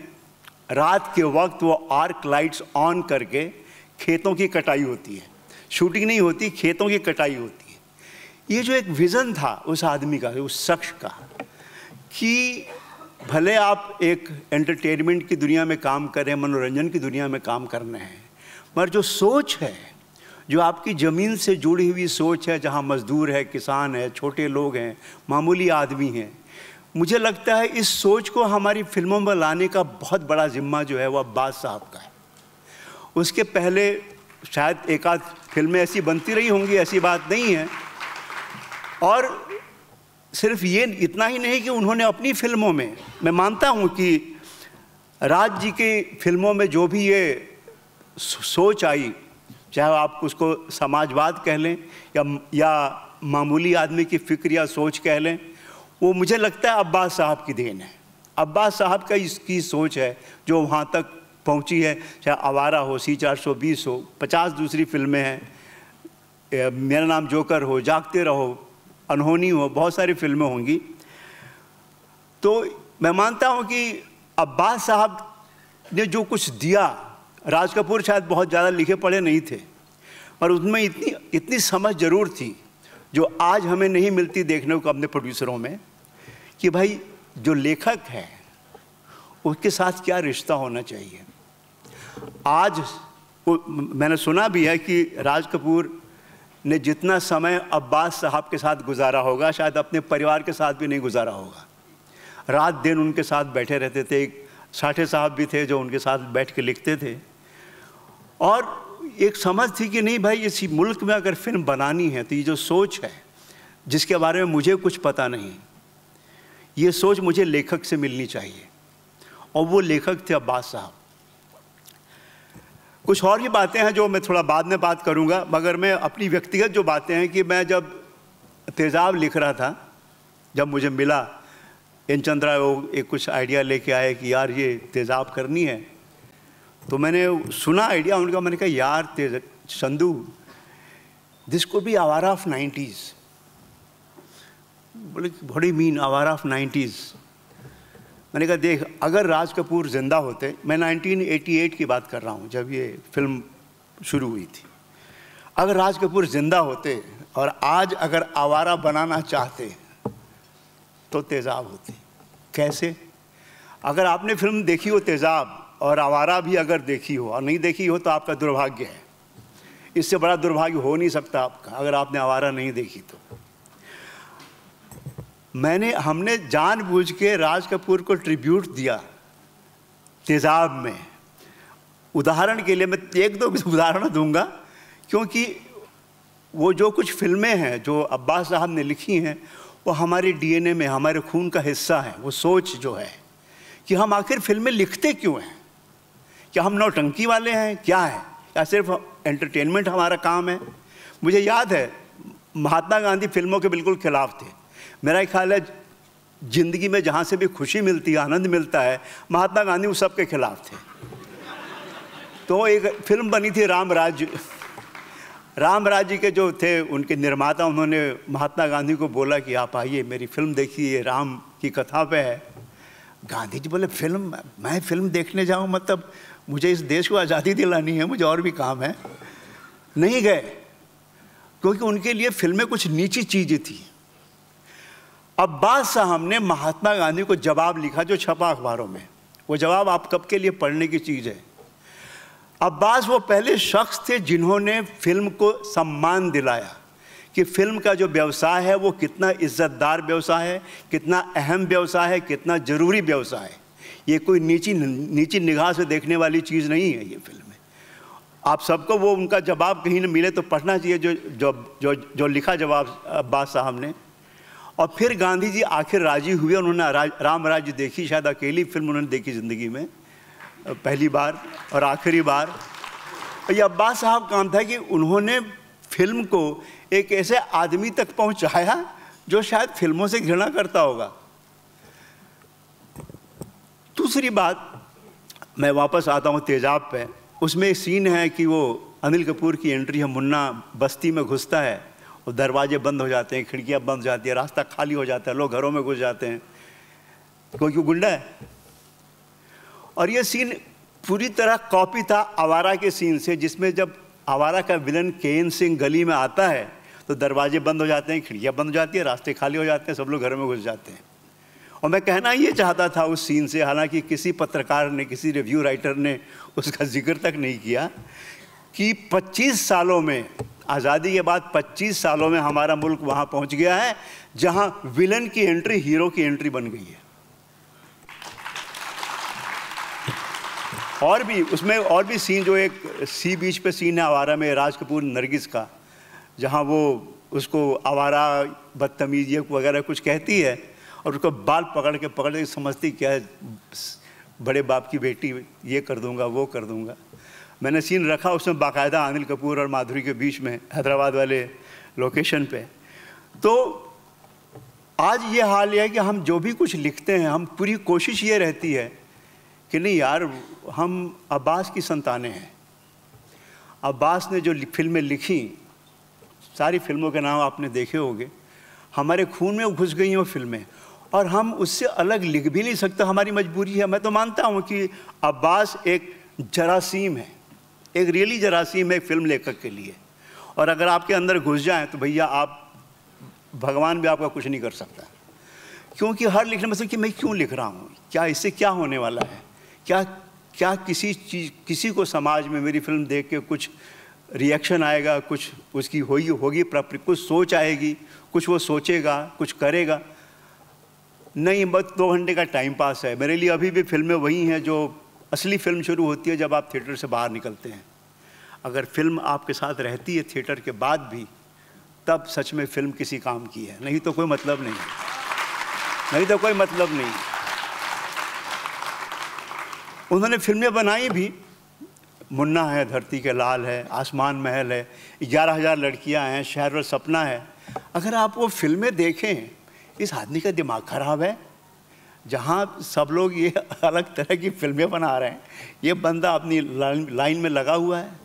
रात के वक्त वो आर्क लाइट्स ऑन करके खेतों की कटाई होती है। शूटिंग नहीं होती, खेतों की कटाई होती है। ये जो एक विज़न था उस आदमी का, उस शख्स का, कि भले आप एक एंटरटेनमेंट की दुनिया में काम कर रहे हैं, मनोरंजन की दुनिया में काम करने हैं, मगर जो सोच है, जो आपकी ज़मीन से जुड़ी हुई सोच है, जहाँ मज़दूर है, किसान है, छोटे लोग हैं, मामूली आदमी हैं, मुझे लगता है इस सोच को हमारी फिल्मों में लाने का बहुत बड़ा जिम्मा जो है वो अब्बास साहब का है। उसके पहले शायद एक आध फिल्में ऐसी बनती रही होंगी, ऐसी बात नहीं है। और सिर्फ ये इतना ही नहीं कि उन्होंने अपनी फिल्मों में, मैं मानता हूँ कि राज जी की फिल्मों में जो भी ये सोच आई, चाहे आप उसको समाजवाद कह लें या मामूली आदमी की फ़िक्र या सोच कह लें, वो मुझे लगता है अब्बास साहब की देन है। अब्बास साहब का इसकी सोच है जो वहाँ तक पहुँची है। चाहे आवारा हो, C420 हो, 50 दूसरी फिल्में हैं, मेरा नाम जोकर हो, जागते रहो, अनहोनी हो, बहुत सारी फिल्में होंगी। तो मैं मानता हूँ कि अब्बास साहब ने जो कुछ दिया, राज कपूर शायद बहुत ज़्यादा लिखे पढ़े नहीं थे, पर उसमें इतनी समझ ज़रूर थी जो आज हमें नहीं मिलती देखने को अपने प्रोड्यूसरों में, कि भाई जो लेखक है उसके साथ क्या रिश्ता होना चाहिए। आज मैंने सुना भी है कि राज कपूर ने जितना समय अब्बास साहब के साथ गुजारा होगा शायद अपने परिवार के साथ भी नहीं गुजारा होगा। रात दिन उनके साथ बैठे रहते थे। एक साठे साहब भी थे जो उनके साथ बैठ के लिखते थे, और एक समझ थी कि नहीं भाई, इसी मुल्क में अगर फिल्म बनानी है तो ये जो सोच है जिसके बारे में मुझे कुछ पता नहीं, ये सोच मुझे लेखक से मिलनी चाहिए, और वो लेखक थे अब्बास साहब। कुछ और भी बातें हैं जो मैं थोड़ा बाद में बात करूंगा, मगर मैं अपनी व्यक्तिगत जो बातें हैं कि मैं जब तेज़ाब लिख रहा था, जब मुझे मिला एन चंद्रा वो एक कुछ आइडिया लेके आए कि यार ये तेज़ाब करनी है, तो मैंने सुना आइडिया उनका। मैंने कहा यार संधू, दिस कुड बी आवारा ऑफ 90s। बोले व्हाट डू मीन आवारा ऑफ 90s? मैंने कहा देख, अगर राज कपूर जिंदा होते, मैं 1988 की बात कर रहा हूँ जब ये फिल्म शुरू हुई थी, अगर राज कपूर जिंदा होते और आज अगर आवारा बनाना चाहते तो तेज़ाब होती। कैसे? अगर आपने फिल्म देखी हो तेज़ाब और आवारा भी अगर देखी हो, और नहीं देखी हो तो आपका दुर्भाग्य है। इससे बड़ा दुर्भाग्य हो नहीं सकता आपका अगर आपने आवारा नहीं देखी तो। हमने जानबूझ के राज कपूर को ट्रिब्यूट दिया तेज़ाब में। उदाहरण के लिए मैं एक दो उदाहरण दूंगा, क्योंकि वो जो कुछ फिल्में हैं जो अब्बास साहब ने लिखी हैं वो हमारे डीएनए में, हमारे खून का हिस्सा है। वो सोच जो है कि हम आखिर फिल्में लिखते क्यों हैं, क्या हम नौटंकी वाले हैं, क्या है, या सिर्फ एंटरटेनमेंट हमारा काम है। मुझे याद है महात्मा गांधी फिल्मों के बिल्कुल खिलाफ थे। मेरा ख्याल है ज़िंदगी में जहाँ से भी खुशी मिलती है, आनंद मिलता है, महात्मा गांधी उस सब के खिलाफ थे। तो एक फिल्म बनी थी राम राज्य के जो थे उनके निर्माता, उन्होंने महात्मा गांधी को बोला कि आप आइए मेरी फिल्म देखिए, राम की कथा पे है। गांधी जी बोले मैं फिल्म देखने जाऊँ, मतलब मुझे इस देश को आज़ादी दिलानी है, मुझे और भी काम है। नहीं गए, क्योंकि उनके लिए फिल्में कुछ नीची चीज़ें थी। अब्बास साहब ने महात्मा गांधी को जवाब लिखा जो छपा अखबारों में। वो जवाब आप कब के लिए पढ़ने की चीज़ है। अब्बास वो पहले शख्स थे जिन्होंने फिल्म को सम्मान दिलाया कि फिल्म का जो व्यवसाय है वो कितना इज्जतदार व्यवसाय है, कितना अहम व्यवसाय है, कितना ज़रूरी व्यवसाय है। ये कोई नीची निगाह से देखने वाली चीज़ नहीं है ये फिल्म है। आप सबको वो उनका जवाब कहीं न मिले तो पढ़ना चाहिए जो लिखा जवाब अब्बास साहब ने। और फिर गांधी जी आखिर राजी हुए, उन्होंने राम राज्य देखी, शायद अकेली फिल्म उन्होंने देखी ज़िंदगी में, पहली बार और आखिरी बार। ये अब्बास साहब काम था कि उन्होंने फिल्म को एक ऐसे आदमी तक पहुंचाया जो शायद फिल्मों से घृणा करता होगा। दूसरी बात, मैं वापस आता हूँ तेज़ाब पे। उसमें एक सीन है कि वो अनिल कपूर की एंट्री है, मुन्ना बस्ती में घुसता है और दरवाजे बंद हो जाते हैं, खिड़कियाँ बंद हो जाती है, रास्ता खाली हो जाता है, लोग घरों में घुस जाते हैं, क्योंकि गुंडा है। और ये सीन पूरी तरह कॉपी था आवारा के सीन से, जिसमें जब आवारा का विलन केएन सिंह गली में आता है तो दरवाजे बंद हो जाते हैं, खिड़कियाँ बंद हो जाती है, रास्ते खाली हो जाते हैं, सब लोग घरों में घुस जाते हैं। और मैं कहना ये चाहता था उस सीन से, हालांकि किसी पत्रकार ने, किसी रिव्यू राइटर ने उसका जिक्र तक नहीं किया, कि 25 सालों में, आज़ादी के बाद 25 सालों में हमारा मुल्क वहाँ पहुँच गया है जहाँ विलन की एंट्री हीरो की एंट्री बन गई है। और भी उसमें और भी सीन, जो एक सी बीच पे सीन है आवारा में राज कपूर नरगिस का, जहाँ वो उसको आवारा बदतमीज़ी वगैरह कुछ कहती है और उसको बाल पकड़ के समझती क्या है, बड़े बाप की बेटी, ये कर दूंगा वो कर दूंगा। मैंने सीन रखा उसमें बाकायदा अनिल कपूर और माधुरी के बीच में, हैदराबाद वाले लोकेशन पे। तो आज ये हाल है कि हम जो भी कुछ लिखते हैं, हम पूरी कोशिश ये रहती है कि नहीं यार, हम अब्बास की संतानें हैं। अब्बास ने जो फिल्में लिखी, सारी फिल्मों के नाम आपने देखे होंगे, हमारे खून में घुस गई हैं वो फिल्में। और हम उससे अलग लिख भी नहीं सकते, हमारी मजबूरी है। मैं तो मानता हूँ कि अब्बास एक जरासीम है, एक रियली जरासीम है फिल्म लेखक के लिए, और अगर आपके अंदर घुस जाएं तो भैया आप, भगवान भी आपका कुछ नहीं कर सकता। क्योंकि हर लिखने में से कि मैं क्यों लिख रहा हूँ, क्या इससे क्या होने वाला है, क्या किसी को समाज में मेरी फिल्म देख के कुछ रिएक्शन आएगा, कुछ उसकी होगी कुछ सोच आएगी, कुछ वो सोचेगा, कुछ करेगा। नहीं, बस 2 घंटे का टाइम पास है मेरे लिए। अभी भी फिल्में वही हैं जो असली फिल्म शुरू होती है जब आप थिएटर से बाहर निकलते हैं। अगर फिल्म आपके साथ रहती है थिएटर के बाद भी, तब सच में फिल्म किसी काम की है, नहीं तो कोई मतलब नहीं, नहीं तो कोई मतलब नहीं। उन्होंने फिल्में बनाई भी, मुन्ना है, धरती के लाल है, आसमान महल है, 11,000 लड़कियां हैं, शहर और सपना है। अगर आप वो फिल्में देखें, इस आदमी का दिमाग खराब है। जहाँ सब लोग ये अलग तरह की फिल्में बना रहे हैं, ये बंदा अपनी लाइन में लगा हुआ है।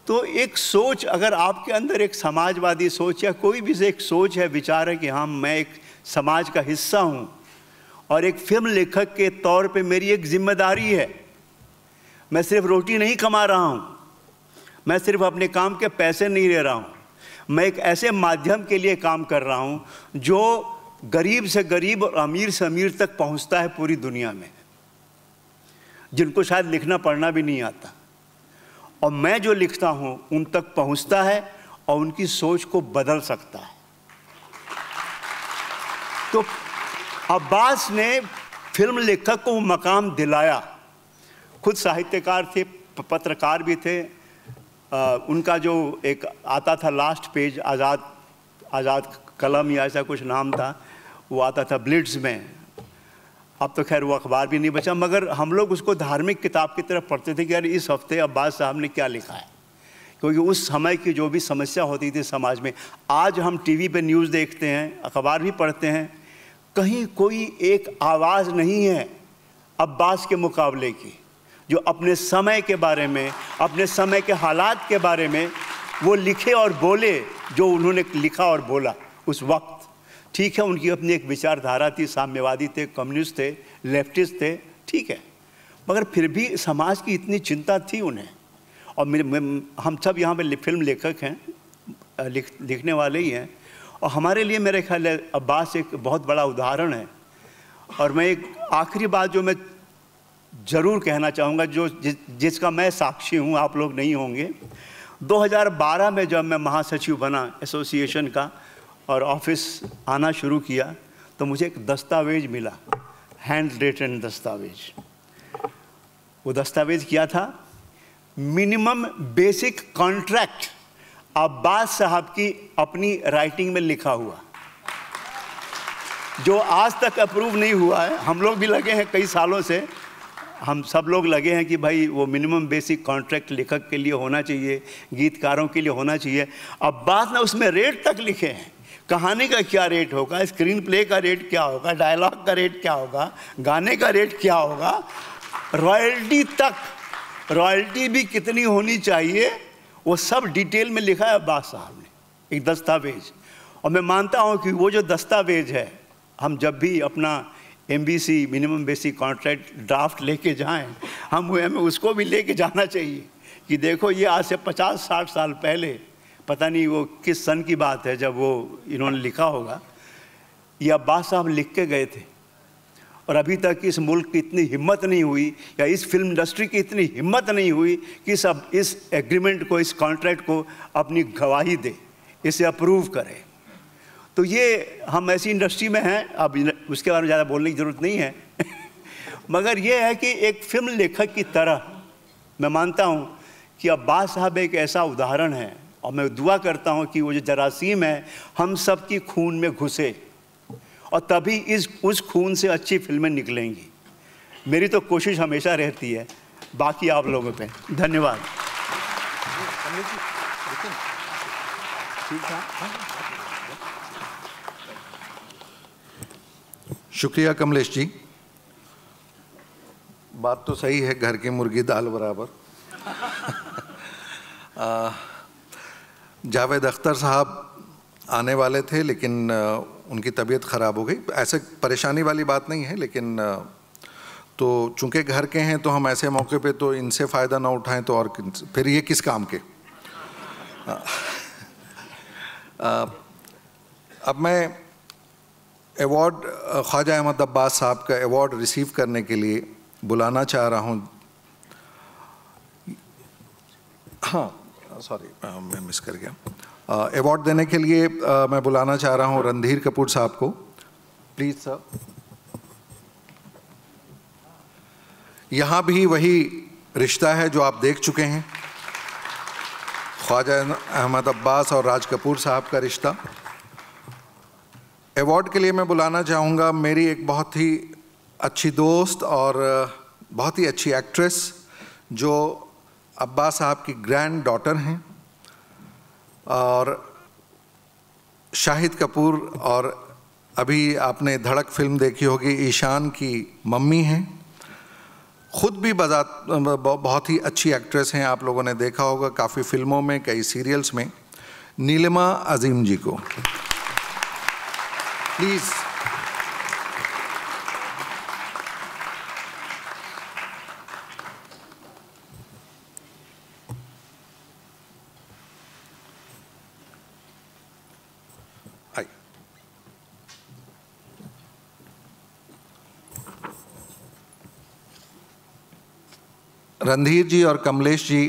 तो एक सोच, अगर आपके अंदर एक समाजवादी सोच या कोई भी एक सोच है, विचार है कि हाँ मैं एक समाज का हिस्सा हूँ और एक फिल्म लेखक के तौर पे मेरी एक जिम्मेदारी है, मैं सिर्फ रोटी नहीं कमा रहा हूँ, मैं सिर्फ अपने काम के पैसे नहीं ले रहा हूँ, मैं एक ऐसे माध्यम के लिए काम कर रहा हूँ जो गरीब से गरीब और अमीर से अमीर तक पहुँचता है पूरी दुनिया में, जिनको शायद लिखना पढ़ना भी नहीं आता, और मैं जो लिखता हूँ उन तक पहुँचता है और उनकी सोच को बदल सकता है। तो अब्बास ने फिल्म लेखक को मकाम दिलाया। खुद साहित्यकार थे, पत्रकार भी थे। उनका जो एक आता था लास्ट पेज, आज़ाद कलम या ऐसा कुछ नाम था, वो आता था ब्लिट्स में। अब तो खैर वो अखबार भी नहीं बचा, मगर हम लोग उसको धार्मिक किताब की तरफ पढ़ते थे कि यार इस हफ्ते अब्बास साहब ने क्या लिखा है, क्योंकि उस समय की जो भी समस्या होती थी समाज में। आज हम टीवी पे न्यूज़ देखते हैं, अखबार भी पढ़ते हैं, कहीं कोई एक आवाज़ नहीं है अब्बास के मुकाबले की, जो अपने समय के बारे में, अपने समय के हालात के बारे में वो लिखे और बोले जो उन्होंने लिखा और बोला उस वक्त। ठीक है, उनकी अपनी एक विचारधारा थी, साम्यवादी थे, कम्युनिस्ट थे, लेफ्टिस्ट थे, ठीक है, मगर फिर भी समाज की इतनी चिंता थी उन्हें। और हम सब यहाँ पे फिल्म लेखक हैं, लिखने वाले ही हैं, और हमारे लिए मेरे ख्याल है अब्बास एक बहुत बड़ा उदाहरण है। और मैं एक आखिरी बात जो मैं ज़रूर कहना चाहूँगा, जिसका मैं साक्षी हूँ, आप लोग नहीं होंगे। 2012 में जब मैं महासचिव बना एसोसिएशन का और ऑफिस आना शुरू किया, तो मुझे एक दस्तावेज मिला, हैंड रिटन दस्तावेज। वो दस्तावेज क्या था? मिनिमम बेसिक कॉन्ट्रैक्ट, अब्बास साहब की अपनी राइटिंग में लिखा हुआ, जो आज तक अप्रूव नहीं हुआ है। हम लोग भी लगे हैं कई सालों से, हम सब लोग लगे हैं कि भाई वो मिनिमम बेसिक कॉन्ट्रैक्ट लेखक के लिए होना चाहिए, गीतकारों के लिए होना चाहिए। अब्बास ने उसमें रेट तक लिखे हैं, कहानी का क्या रेट होगा, स्क्रीन प्ले का रेट क्या होगा, डायलॉग का रेट क्या होगा, गाने का रेट क्या होगा, रॉयल्टी तक, रॉयल्टी भी कितनी होनी चाहिए, वो सब डिटेल में लिखा है अब्बास साहब ने, एक दस्तावेज। और मैं मानता हूँ कि वो जो दस्तावेज है, हम जब भी अपना MBC minimum basic contract draft लेके जाएं, हमें उसको भी लेके जाना चाहिए कि देखो ये आज से 50-60 साल पहले, पता नहीं वो किस सन की बात है जब वो इन्होंने लिखा होगा, ये अब्बास साहब लिख के गए थे। और अभी तक इस मुल्क की इतनी हिम्मत नहीं हुई, या इस फिल्म इंडस्ट्री की इतनी हिम्मत नहीं हुई कि सब इस एग्रीमेंट को, इस कॉन्ट्रैक्ट को अपनी गवाही दे, इसे अप्रूव करे। तो ये हम ऐसी इंडस्ट्री में हैं, अब उसके बारे में ज़्यादा बोलने की ज़रूरत नहीं है मगर ये है कि एक फिल्म लेखक की तरह मैं मानता हूँ कि अब्बास साहब एक ऐसा उदाहरण है, और मैं दुआ करता हूँ कि वो जो जरासीम है हम सब की खून में घुसे, और तभी उस खून से अच्छी फिल्में निकलेंगी। मेरी तो कोशिश हमेशा रहती है, बाकी आप लोगों पे धन्यवाद। शुक्रिया कमलेश जी। बात तो सही है, घर की मुर्गी दाल बराबर। जावेद अख्तर साहब आने वाले थे, लेकिन उनकी तबीयत ख़राब हो गई। ऐसे परेशानी वाली बात नहीं है, लेकिन तो चूँकि घर के हैं तो हम ऐसे मौके पे तो इनसे फ़ायदा ना उठाएं तो और फिर ये किस काम के। अब मैं अवार्ड ख्वाजा अहमद अब्बास साहब का अवार्ड रिसीव करने के लिए बुलाना चाह रहा हूँ। हाँ सॉरी, मैं मिस कर गया। अवार्ड देने के लिए मैं बुलाना चाह रहा हूँ रणधीर कपूर साहब को। Please sir. यहाँ भी वही रिश्ता है जो आप देख चुके हैं, ख्वाजा अहमद अब्बास और राज कपूर साहब का रिश्ता। अवार्ड के लिए मैं बुलाना चाहूँगा मेरी एक बहुत ही अच्छी दोस्त और बहुत ही अच्छी एक्ट्रेस जो अब्बास साहब की ग्रैंड डॉटर हैं, और शाहिद कपूर, और अभी आपने धड़क फिल्म देखी होगी, ईशान की मम्मी हैं। खुद भी बहुत ही अच्छी एक्ट्रेस हैं, आप लोगों ने देखा होगा काफ़ी फिल्मों में, कई सीरियल्स में। नीलिमा अजीम जी को प्लीज़। रणधीर जी और कमलेश जी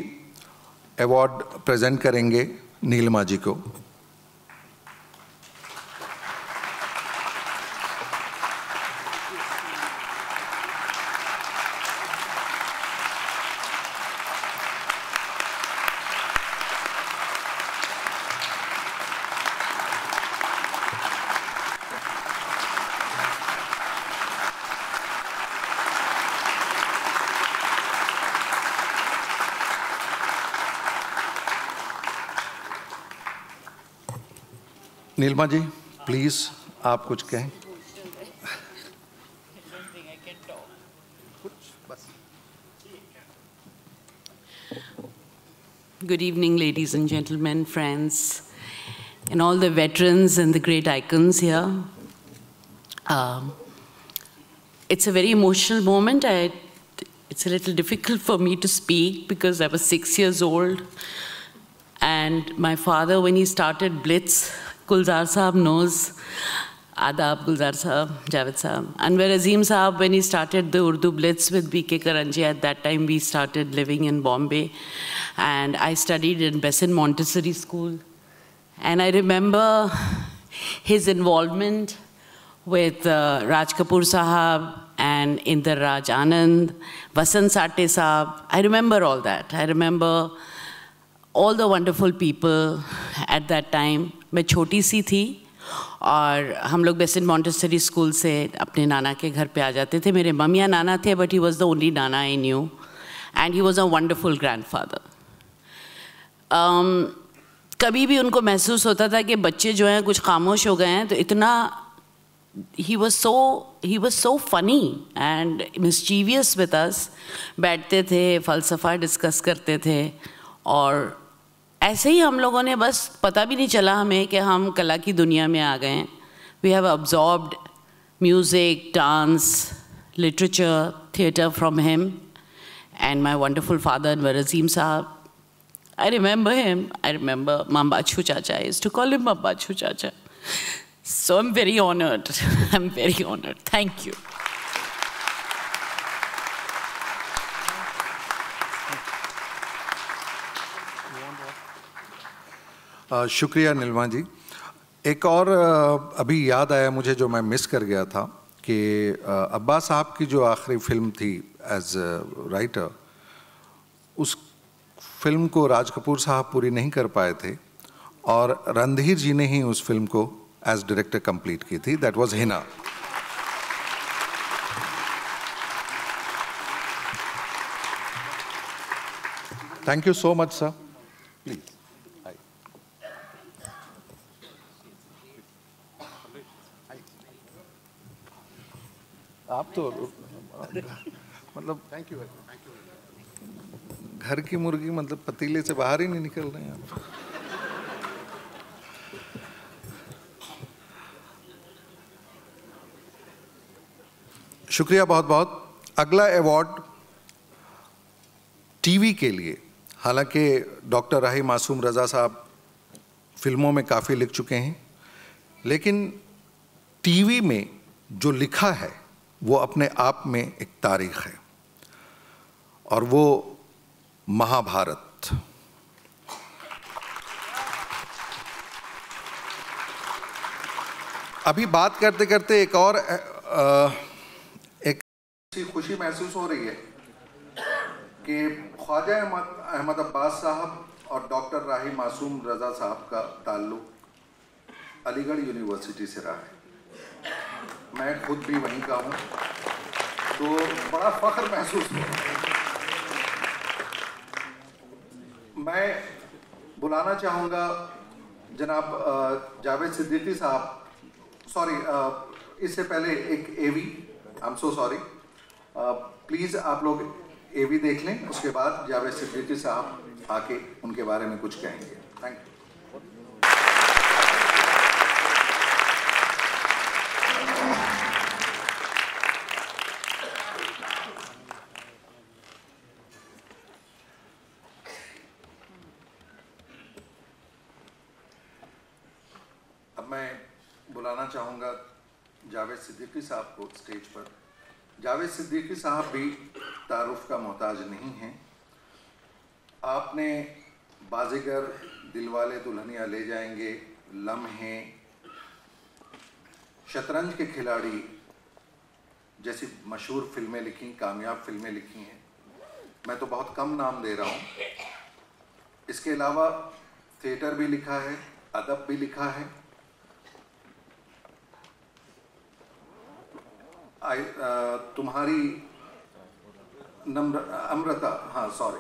अवार्ड प्रेजेंट करेंगे नीलिमा जी को। नीलिमा जी प्लीज़ आप कुछ कहें। Good evening, ladies and gentlemen, friends, and all the veterans and the great icons here. It's a very emotional moment. It's a little difficult for me to speak because I was 6 years old. And my father, when he started Blitz, Gulzar Saab knows, Adab Gulzar Saab, Javed Saab. Anwar Azim Saab, when he started the Urdu Blitz with B.K. Karanji, at that time we started living in Bombay. And I studied in Besant Montessori School. And I remember his involvement with Raj Kapoor Sahab and Inder Raj Anand, Vasant Sate Saab. I remember all that. I remember all the wonderful people at that time. मैं छोटी सी थी और हम लोग Besant Montessori school से अपने नाना के घर पे आ जाते थे। मेरे मम्मी या नाना थे, but he was the only nana I knew, and he was a wonderful grandfather. कभी भी उनको महसूस होता था कि बच्चे जो हैं कुछ खामोश हो गए हैं, तो इतना he was so funny and mischievous with us. बैठते थे, फ़लसफ़ा डिस्कस करते थे, और ऐसे ही हम लोगों ने बस पता भी नहीं चला हमें कि हम कला की दुनिया में आ गए हैं। We have absorbed music, dance, literature, theatre from him, and my wonderful father, Anwar Azim Saab. I remember him. I remember Mambachu Chacha. I used to call him Mambachu Chacha. So I'm very honored. I'm very honored. Thank you. शुक्रिया नीलिमा जी। एक और अभी याद आया मुझे जो मैं miss कर गया था कि अब्बास साहब की जो आखिरी फिल्म थी एज राइटर, उस फिल्म को राज कपूर साहब पूरी नहीं कर पाए थे और रणधीर जी ने ही उस फिल्म को एज डायरेक्टर कंप्लीट की थी। That was Hina. Thank you so much sir. Please आप तो मतलब थैंक यू घर की मुर्गी मतलब पतीले से बाहर ही नहीं निकल रहे हैं आप। शुक्रिया बहुत बहुत। अगला अवार्ड टीवी के लिए, हालांकि डॉक्टर राही मासूम रज़ा साहब फिल्मों में काफ़ी लिख चुके हैं, लेकिन टीवी में जो लिखा है वो अपने आप में एक तारीख है, और वो महाभारत। अभी बात करते करते एक और एक खुशी महसूस हो रही है कि ख्वाजा अहमद अब्बास साहब और डॉक्टर राही मासूम रज़ा साहब का ताल्लुक़ अलीगढ़ यूनिवर्सिटी से रहा है। मैं खुद भी वहीं का हूँ, तो बड़ा फ़ख्र महसूस हो। मैं बुलाना चाहूँगा जनाब जावेद सिद्दीकी साहब, सॉरी इससे पहले एक AV, I am so sorry, please आप लोग एवी देख लें, उसके बाद जावेद सिद्दीकी साहब आके उनके बारे में कुछ कहेंगे। Thank you. अब मैं बुलाना चाहूँगा जावेद सिद्दीकी साहब को स्टेज पर। जावेद सिद्दीकी साहब भी तारुफ का मोहताज नहीं हैं। आपने बाजीगर, दिलवाले दुल्हनिया ले जाएंगे, लम्हे, शतरंज के खिलाड़ी जैसी मशहूर फिल्में लिखी, कामयाब फिल्में लिखी हैं। मैं तो बहुत कम नाम दे रहा हूँ। इसके अलावा थिएटर भी लिखा है, अदब भी लिखा है। तुम्हारी अमृता, हाँ सॉरी,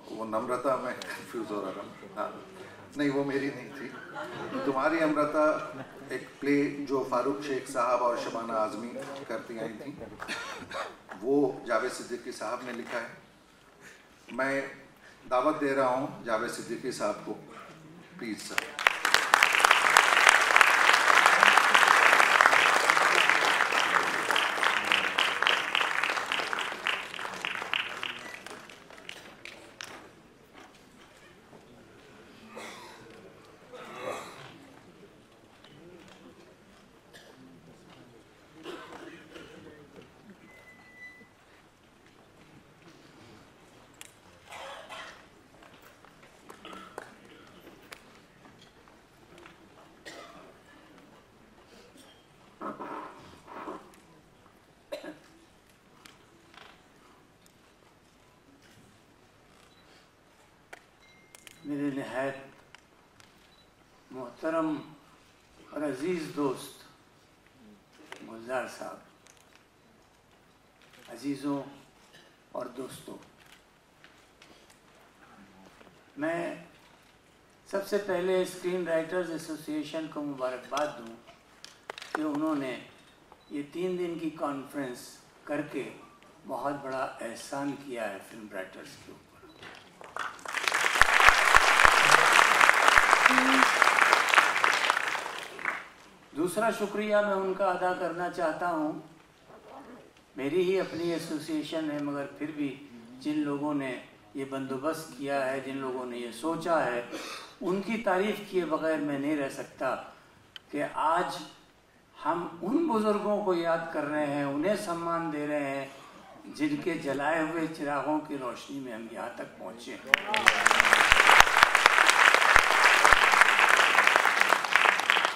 वो नम्रता में कंफ्यूज हो रहा था। हाँ नहीं, वो मेरी नहीं थी। तुम्हारी अमृता एक प्ले जो फारूक शेख साहब और शबाना आज़मी करती आई थी, वो जावेद सिद्दीकी साहब ने लिखा है। मैं दावत दे रहा हूँ जावेद सिद्दीकी साहब को, प्लीज़ सर। मेरे नहायत मोहतरम और अज़ीज़ दोस्त गुलजार साहब, अजीज़ों और दोस्तों, मैं सबसे पहले स्क्रीन राइटर्स एसोसिएशन को मुबारकबाद दूं कि उन्होंने ये 3 दिन की कॉन्फ्रेंस करके बहुत बड़ा एहसान किया है फिल्म राइटर्स के ऊपर। दूसरा शुक्रिया मैं उनका अदा करना चाहता हूँ। मेरी ही अपनी एसोसिएशन है, मगर फिर भी जिन लोगों ने ये बंदोबस्त किया है, जिन लोगों ने ये सोचा है, उनकी तारीफ़ किए बगैर मैं नहीं रह सकता कि आज हम उन बुज़ुर्गों को याद कर रहे हैं, उन्हें सम्मान दे रहे हैं जिनके जलाए हुए चिरागों की रोशनी में हम यहाँ तक पहुँचे।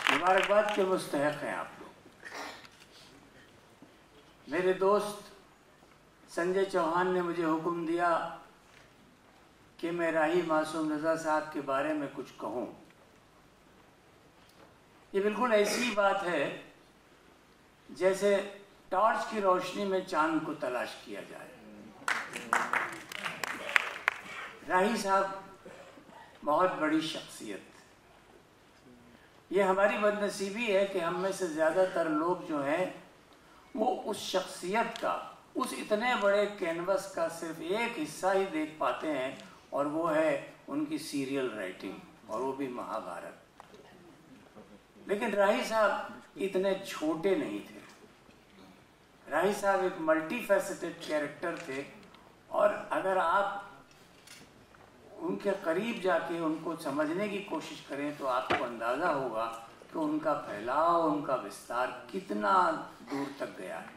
मुबारकबाद के मुस्तहक हैं आप लोग। मेरे दोस्त संजय चौहान ने मुझे हुक्म दिया कि मैं राही मासूम रज़ा साहब के बारे में कुछ कहूँ। ये बिल्कुल ऐसी बात है जैसे टॉर्च की रोशनी में चांद को तलाश किया जाए। राही साहब बहुत बड़ी शख्सियत। ये हमारी बदनसीबी है कि हम में से ज़्यादातर लोग जो हैं वो उस शख्सियत का, उस इतने बड़े कैनवस का सिर्फ एक हिस्सा ही देख पाते हैं, और वो है उनकी सीरियल राइटिंग, और वो भी महाभारत। लेकिन राही साहब इतने छोटे नहीं थे। राही साहब एक मल्टी फैसेटेड कैरेक्टर थे, और अगर आप उनके करीब जाके उनको समझने की कोशिश करें तो आपको अंदाज़ा होगा कि उनका फैलाव, उनका विस्तार कितना दूर तक गया है।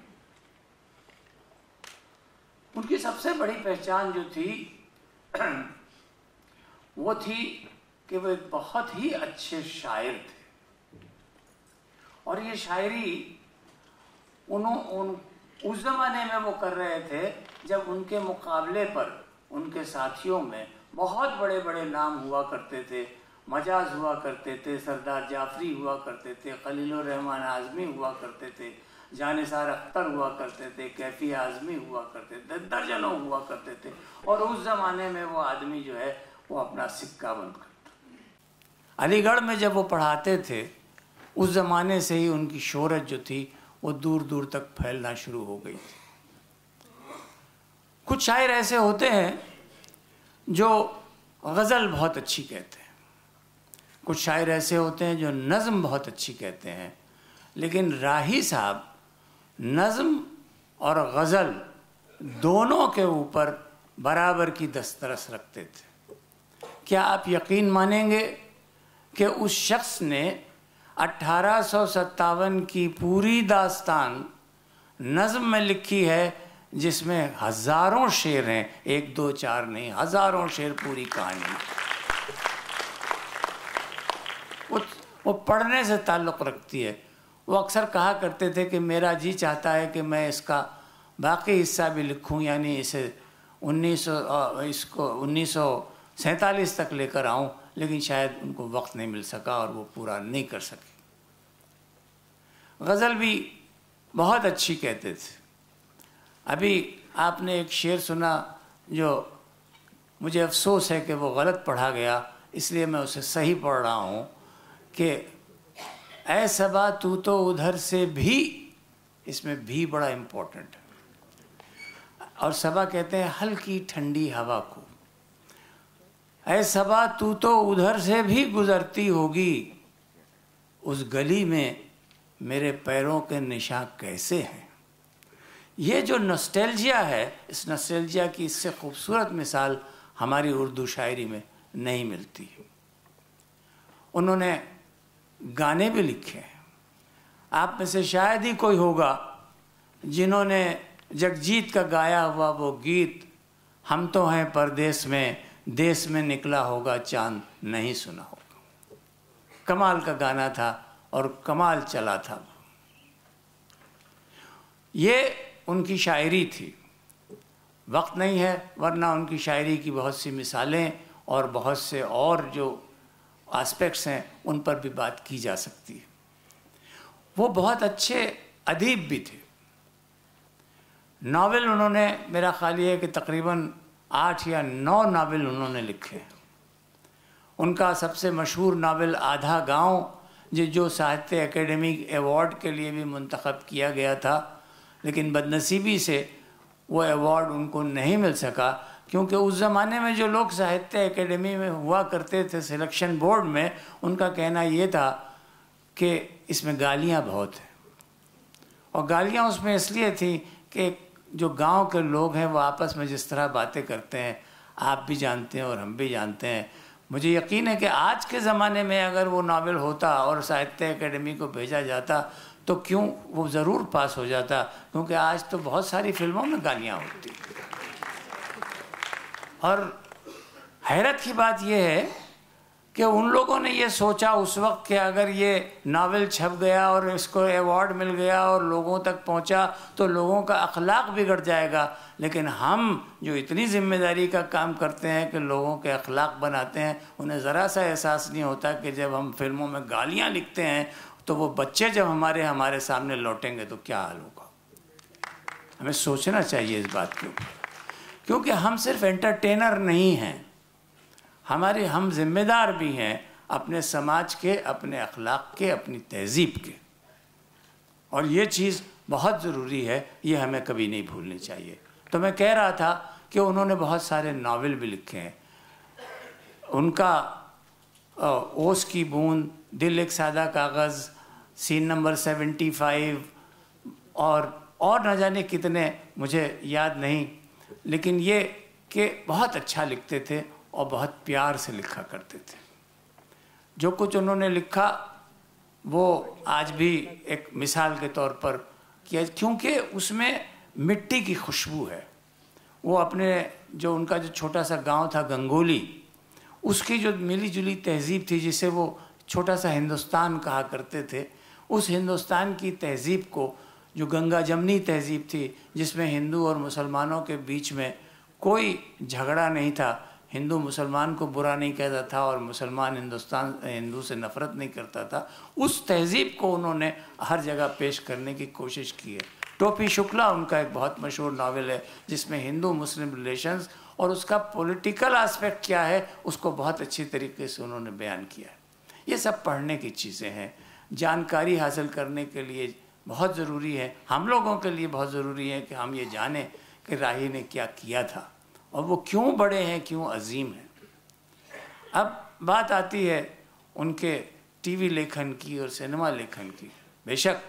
उनकी सबसे बड़ी पहचान जो थी वो थी कि वो एक बहुत ही अच्छे शायर थे, और ये शायरी उस ज़माने में वो कर रहे थे जब उनके मुकाबले पर उनके साथियों में बहुत बड़े बड़े नाम हुआ करते थे। मजाज हुआ करते थे, सरदार जाफरी हुआ करते थे, खलीलुर रहमान आज़मी हुआ करते थे, जानिसार अख्तर हुआ करते थे, कैफी आज़मी हुआ करते थे, दर्जनों हुआ करते थे। और उस ज़माने में वो आदमी जो है वो अपना सिक्का बंद करता। अलीगढ़ में जब वो पढ़ाते थे उस ज़माने से ही उनकी शोहरत जो थी वो दूर दूर तक फैलना शुरू हो गई थी। कुछ शायर ऐसे होते हैं जो गज़ल बहुत अच्छी कहते हैं, कुछ शायर ऐसे होते हैं जो नज़्म बहुत अच्छी कहते हैं, लेकिन राही साहब नज़्म और गज़ल दोनों के ऊपर बराबर की दस्तरस रखते थे। क्या आप यकीन मानेंगे कि उस शख्स ने 1857 की पूरी दास्तान नज़्म में लिखी है, जिसमें हज़ारों शेर हैं, 1 2 4 नहीं, हज़ारों शेर पूरी कहानी। वो पढ़ने से ताल्लुक़ रखती है। वो अक्सर कहा करते थे कि मेरा जी चाहता है कि मैं इसका बाकी हिस्सा भी लिखूं, यानी इसे 1947 तक लेकर आऊं, लेकिन शायद उनको वक्त नहीं मिल सका और वो पूरा नहीं कर सके। गज़ल भी बहुत अच्छी कहते थे। अभी आपने एक शेर सुना जो मुझे अफसोस है कि वो गलत पढ़ा गया, इसलिए मैं उसे सही पढ़ रहा हूँ कि ऐ सबा तू तो उधर से भी, इसमें भी बड़ा इम्पोर्टेंट है। और सबा कहते हैं हल्की ठंडी हवा को। ऐ सबा तू तो उधर से भी गुजरती होगी, उस गली में मेरे पैरों के निशान कैसे हैं। ये जो नॉस्टैल्जिया है, इस नॉस्टैल्जिया की इससे खूबसूरत मिसाल हमारी उर्दू शायरी में नहीं मिलती। उन्होंने गाने भी लिखे हैं। आप में से शायद ही कोई होगा जिन्होंने जगजीत का गाया हुआ वो गीत हम तो हैं परदेश में, देश में निकला होगा चांद नहीं सुना होगा। कमाल का गाना था और कमाल चला था। ये उनकी शायरी थी। वक्त नहीं है, वरना उनकी शायरी की बहुत सी मिसालें और बहुत से और जो एस्पेक्ट्स हैं उन पर भी बात की जा सकती है। वो बहुत अच्छे अदीब भी थे। नावल उन्होंने, मेरा ख्याल ये है कि तकरीबन 8 या 9 नावल उन्होंने लिखे हैं। उनका सबसे मशहूर नावल आधा गांव, जो साहित्य एकेडमी अवार्ड के लिए भी मुंतखब किया गया था, लेकिन बदनसीबी से वो अवार्ड उनको नहीं मिल सका, क्योंकि उस ज़माने में जो लोग साहित्य एकेडमी में हुआ करते थे सिलेक्शन बोर्ड में, उनका कहना ये था कि इसमें गालियाँ बहुत हैं। और गालियाँ उसमें इसलिए थी कि जो गांव के लोग हैं वो आपस में जिस तरह बातें करते हैं, आप भी जानते हैं और हम भी जानते हैं। मुझे यकीन है कि आज के ज़माने में अगर वो नावल होता और साहित्य एकेडमी को भेजा जाता तो क्यों वो ज़रूर पास हो जाता, क्योंकि आज तो बहुत सारी फिल्मों में गालियाँ होती। और हैरत की बात यह है कि उन लोगों ने ये सोचा उस वक्त कि अगर ये नावल छप गया और इसको अवार्ड मिल गया और लोगों तक पहुंचा तो लोगों का अखलाक बिगड़ जाएगा। लेकिन हम जो इतनी जिम्मेदारी का काम करते हैं कि लोगों के अखलाक बनाते हैं, उन्हें ज़रा सा एहसास नहीं होता कि जब हम फिल्मों में गालियाँ लिखते हैं तो वो बच्चे जब हमारे सामने लौटेंगे तो क्या हाल होगा। हमें सोचना चाहिए इस बात के ऊपर, क्योंकि हम सिर्फ एंटरटेनर नहीं हैं, हम जिम्मेदार भी हैं अपने समाज के, अपने अखलाक के, अपनी तहजीब के। और ये चीज़ बहुत ज़रूरी है, ये हमें कभी नहीं भूलनी चाहिए। तो मैं कह रहा था कि उन्होंने बहुत सारे नावल भी लिखे हैं। उनका ओस की बूंद, दिल एक सादा कागज़, सीन नंबर 75 और और न जाने कितने, मुझे याद नहीं, लेकिन ये कि बहुत अच्छा लिखते थे और बहुत प्यार से लिखा करते थे। जो कुछ उन्होंने लिखा वो आज भी एक मिसाल के तौर पर किया, क्योंकि उसमें मिट्टी की खुशबू है। वो अपने जो उनका जो छोटा सा गांव था गंगोली, उसकी जो मिली जुली तहजीब थी, जिसे वो छोटा सा हिंदुस्तान कहा करते थे, उस हिंदुस्तान की तहजीब को, जो गंगा जमनी तहजीब थी, जिसमें हिंदू और मुसलमानों के बीच में कोई झगड़ा नहीं था, हिंदू मुसलमान को बुरा नहीं कहता था और मुसलमान हिंदू से नफरत नहीं करता था, उस तहजीब को उन्होंने हर जगह पेश करने की कोशिश की है। टोपी शुक्ला उनका एक बहुत मशहूर नावल है, जिसमें हिंदू मुस्लिम रिलेशंस और उसका पॉलिटिकल एस्पेक्ट क्या है उसको बहुत अच्छी तरीके से उन्होंने बयान किया है। ये सब पढ़ने की चीज़ें हैं, जानकारी हासिल करने के लिए बहुत ज़रूरी है, हम लोगों के लिए बहुत ज़रूरी है कि हम ये जानें कि राही ने क्या किया था और वो क्यों बड़े हैं, क्यों अजीम हैं। अब बात आती है उनके टीवी लेखन की और सिनेमा लेखन की। बेशक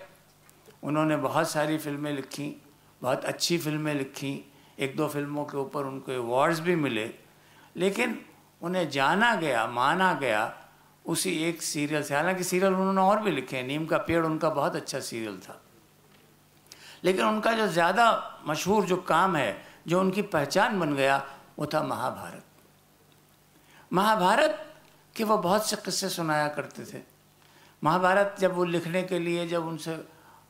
उन्होंने बहुत सारी फिल्में लिखी, बहुत अच्छी फिल्में लिखी, एक दो फिल्मों के ऊपर उनको अवार्ड्स भी मिले, लेकिन उन्हें जाना गया, माना गया उसी एक सीरियल से। हालांकि सीरियल उन्होंने और भी लिखे हैं, नीम का पेड़ उनका बहुत अच्छा सीरियल था, लेकिन उनका जो ज़्यादा मशहूर जो काम है, जो उनकी पहचान बन गया, वो था महाभारत। महाभारत के वो बहुत से किस्से सुनाया करते थे। महाभारत जब वो लिखने के लिए, जब उनसे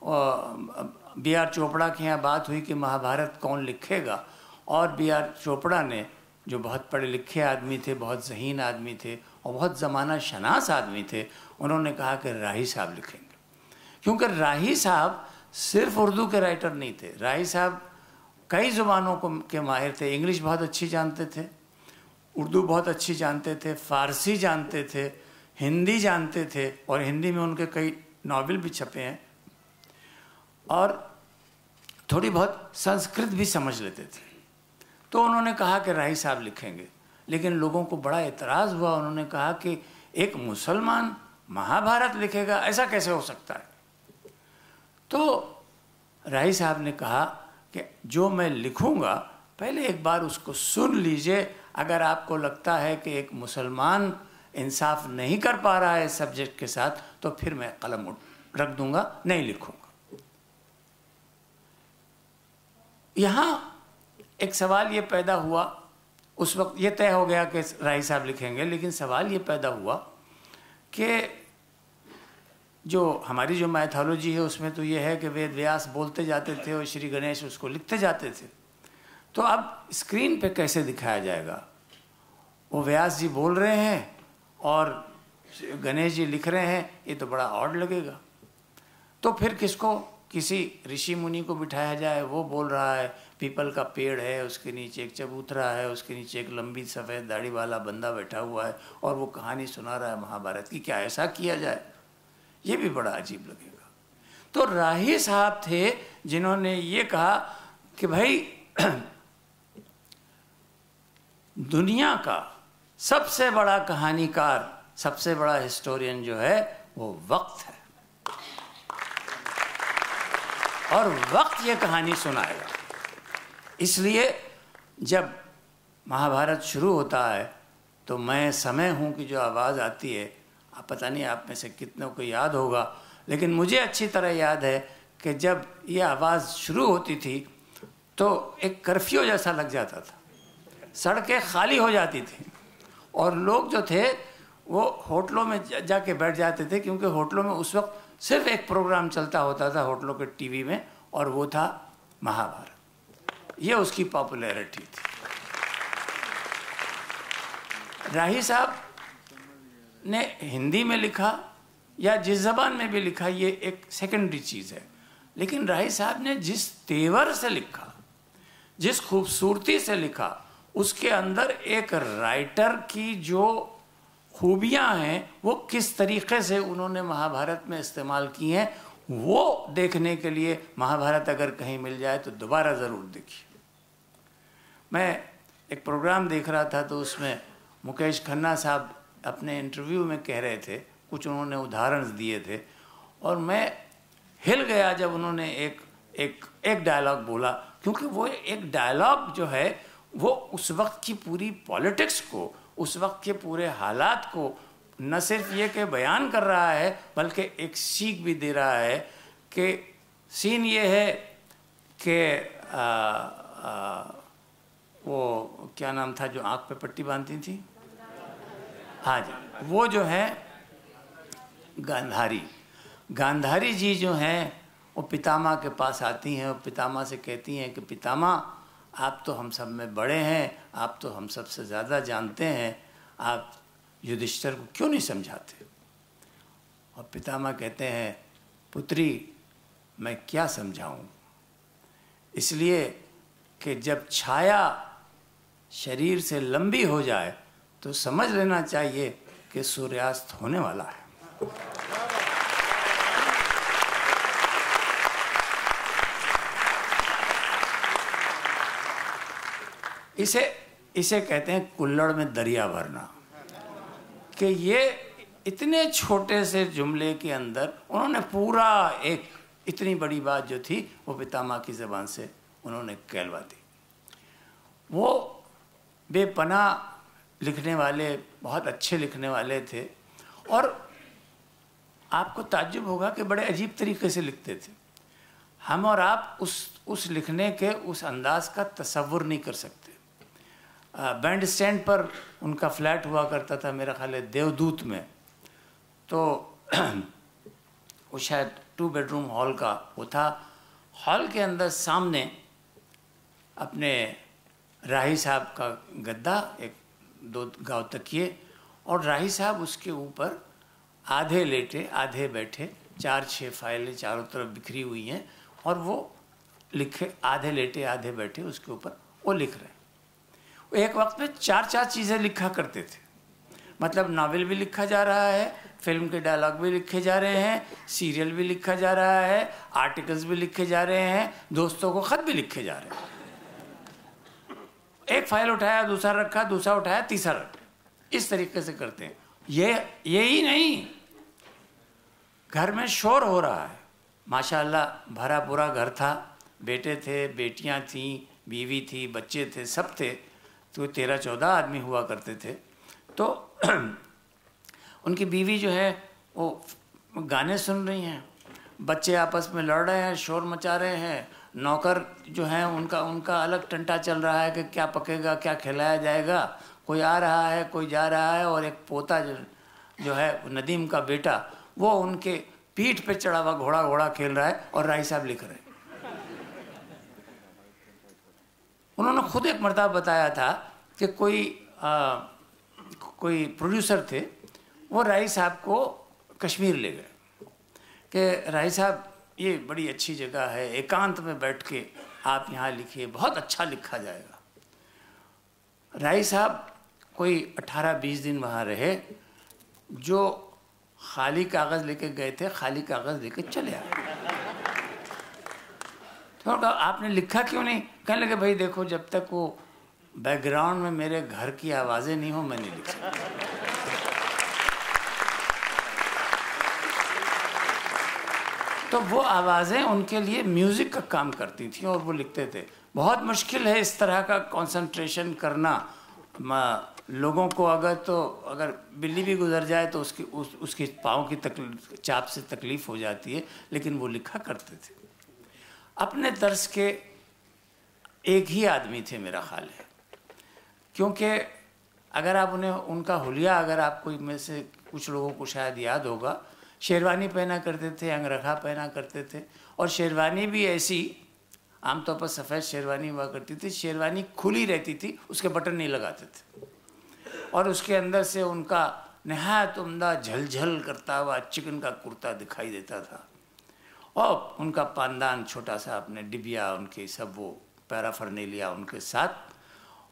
B.R. चोपड़ा के यहाँ बात हुई कि महाभारत कौन लिखेगा, और B.R. चोपड़ा ने, जो बहुत पढ़े लिखे आदमी थे, बहुत ज़हीन आदमी थे और बहुत ज़माना शनास आदमी थे, उन्होंने कहा कि राही साहब लिखेंगे। क्योंकि राही साहब सिर्फ उर्दू के राइटर नहीं थे, राही साहब कई ज़ुबानों के माहिर थे। इंग्लिश बहुत अच्छी जानते थे, उर्दू बहुत अच्छी जानते थे, फ़ारसी जानते थे, हिंदी जानते थे, और हिंदी में उनके कई नावल भी छपे हैं, और थोड़ी बहुत संस्कृत भी समझ लेते थे। तो उन्होंने कहा कि राही साहब लिखेंगे, लेकिन लोगों को बड़ा एतराज़ हुआ। उन्होंने कहा कि एक मुसलमान महाभारत लिखेगा, ऐसा कैसे हो सकता है। तो राही साहब ने कहा कि जो मैं लिखूंगा पहले एक बार उसको सुन लीजिए, अगर आपको लगता है कि एक मुसलमान इंसाफ नहीं कर पा रहा है इस सब्जेक्ट के साथ, तो फिर मैं कलम रख दूंगा, नहीं लिखूंगा। यहाँ एक सवाल ये पैदा हुआ, उस वक्त ये तय हो गया कि राही साहब लिखेंगे, लेकिन सवाल ये पैदा हुआ कि जो हमारी जो मैथोलॉजी है उसमें तो ये है कि वेद व्यास बोलते जाते थे और श्री गणेश उसको लिखते जाते थे। तो अब स्क्रीन पे कैसे दिखाया जाएगा? वो व्यास जी बोल रहे हैं और गणेश जी लिख रहे हैं, ये तो बड़ा ऑड लगेगा। तो फिर किसको, किसी ऋषि मुनि को बिठाया जाए, वो बोल रहा है पीपल का पेड़ है, उसके नीचे एक चबूतरा है, उसके नीचे एक लंबी सफ़ेद दाढ़ी वाला बंदा बैठा हुआ है और वो कहानी सुना रहा है महाभारत की। क्या ऐसा किया जाए? ये भी बड़ा अजीब लगेगा। तो राही साहब थे जिन्होंने ये कहा कि भाई दुनिया का सबसे बड़ा कहानीकार, सबसे बड़ा हिस्टोरियन जो है वो वक्त है, और वक्त ये कहानी सुनाएगा। इसलिए जब महाभारत शुरू होता है तो मैं समय हूँ कि जो आवाज़ आती है, आप पता नहीं आप में से कितनों को याद होगा, लेकिन मुझे अच्छी तरह याद है कि जब ये आवाज़ शुरू होती थी तो एक कर्फ्यू जैसा लग जाता था, सड़कें खाली हो जाती थी और लोग जो थे वो होटलों में जाके बैठ जाते थे, क्योंकि होटलों में उस वक्त सिर्फ एक प्रोग्राम चलता होता था होटलों के टीवी में, और वो था महाभारत। ये उसकी पॉपुलैरिटी थी। राही साहब ने हिंदी में लिखा या जिस ज़बान में भी लिखा, ये एक सेकेंडरी चीज़ है, लेकिन राही साहब ने जिस तेवर से लिखा, जिस खूबसूरती से लिखा, उसके अंदर एक राइटर की जो खूबियाँ हैं वो किस तरीक़े से उन्होंने महाभारत में इस्तेमाल की हैं, वो देखने के लिए महाभारत अगर कहीं मिल जाए तो दोबारा ज़रूर देखिए। मैं एक प्रोग्राम देख रहा था तो उसमें मुकेश खन्ना साहब अपने इंटरव्यू में कह रहे थे, कुछ उन्होंने उदाहरण दिए थे और मैं हिल गया जब उन्होंने एक एक डायलॉग बोला, क्योंकि वो एक डायलॉग जो है वो उस वक्त की पूरी पॉलिटिक्स को, उस वक्त के पूरे हालात को न सिर्फ ये कि बयान कर रहा है बल्कि एक सीख भी दे रहा है कि सीन ये है कि वो क्या नाम था जो आँख पे पट्टी बांधती थी, हाँ जी, वो जो है गांधारी जी जो हैं वो पितामह के पास आती हैं और पितामह से कहती हैं कि पितामह आप तो हम सब में बड़े हैं, आप तो हम सब से ज़्यादा जानते हैं, आप युधिष्ठिर को क्यों नहीं समझाते? और पितामह कहते हैं पुत्री मैं क्या समझाऊं, इसलिए कि जब छाया शरीर से लंबी हो जाए तो समझ लेना चाहिए कि सूर्यास्त होने वाला है। इसे कहते हैं कुल्हड़ में दरिया भरना, कि ये इतने छोटे से जुमले के अंदर उन्होंने पूरा एक इतनी बड़ी बात जो थी वो पितामह की ज़बान से उन्होंने कहलवा दी। वो बेपनाह लिखने वाले, बहुत अच्छे लिखने वाले थे और आपको ताज्जुब होगा कि बड़े अजीब तरीके से लिखते थे। हम और आप उस लिखने के उस अंदाज का तसव्वुर नहीं कर सकते। बैंड स्टैंड पर उनका फ्लैट हुआ करता था, मेरा ख्याल है देवदूत में, तो वो शायद 2 बेडरूम हॉल का वो था। हॉल के अंदर सामने अपने राही साहब का गद्दा, 1-2 गाँव तकिए, और राही साहब उसके ऊपर आधे लेटे आधे बैठे, 4-6 फाइलें चारों तरफ बिखरी हुई हैं और वो लिखे, आधे लेटे आधे बैठे उसके ऊपर वो लिख रहे हैं। एक वक्त में 4-4 चीज़ें लिखा करते थे, मतलब नावल भी लिखा जा रहा है, फिल्म के डायलॉग भी लिखे जा रहे हैं, सीरियल भी लिखा जा रहा है, आर्टिकल्स भी लिखे जा रहे हैं, दोस्तों को ख़त भी लिखे जा रहे हैं। एक फाइल उठाया, दूसरा रखा, दूसरा उठाया, तीसरा रखा, इस तरीके से करते हैं। यही नहीं, घर में शोर हो रहा है, माशाअल्लाह भरा पूरा घर था, बेटे थे, बेटियां थीं, बीवी थी, बच्चे थे, सब थे, तो 13-14 आदमी हुआ करते थे। तो उनकी बीवी जो है वो गाने सुन रही हैं, बच्चे आपस में लड़ रहे हैं, शोर मचा रहे हैं, नौकर जो है उनका अलग टंटा चल रहा है कि क्या पकेगा, क्या खिलाया जाएगा, कोई आ रहा है, कोई जा रहा है, और एक पोता जो है नदीम का बेटा, वो उनके पीठ पे चढ़ा हुआ घोड़ा खेल रहा है और राही साहब लिख रहे हैं। उन्होंने खुद एक मर्तबा बताया था कि कोई प्रोड्यूसर थे, वो राही साहब को कश्मीर ले गए कि राही साहब ये बड़ी अच्छी जगह है, एकांत में बैठ के आप यहाँ लिखिए, बहुत अच्छा लिखा जाएगा। राही साहब कोई 18-20 दिन वहाँ रहे, जो खाली कागज़ लेके गए थे खाली कागज़ लेके चले आए। तो आपने लिखा क्यों नहीं? कहने लगे भाई देखो, जब तक वो बैकग्राउंड में मेरे घर की आवाज़ें नहीं हो मैं नहीं लिख सकता। तो वो आवाज़ें उनके लिए म्यूज़िक का काम करती थी और वो लिखते थे। बहुत मुश्किल है इस तरह का कंसंट्रेशन करना लोगों को। अगर बिल्ली भी गुजर जाए तो उसके पाँव की चाप से तकलीफ़ हो जाती है, लेकिन वो लिखा करते थे। अपने तर्ज के एक ही आदमी थे मेरा ख्याल है, क्योंकि अगर आप उनका हुलिया अगर आपको में से कुछ लोगों को शायद याद होगा, शेरवानी पहना करते थे, अंगरखा पहना करते थे, और शेरवानी भी ऐसी आमतौर पर सफ़ेद शेरवानी हुआ करती थी, शेरवानी खुली रहती थी, उसके बटन नहीं लगाते थे, और उसके अंदर से उनका नहायत उम्दा झलझल करता हुआ चिकन का कुर्ता दिखाई देता था, और उनका पानदान छोटा सा, अपने डिबिया उनके सब वो पैराफर्नेलिया उनके साथ।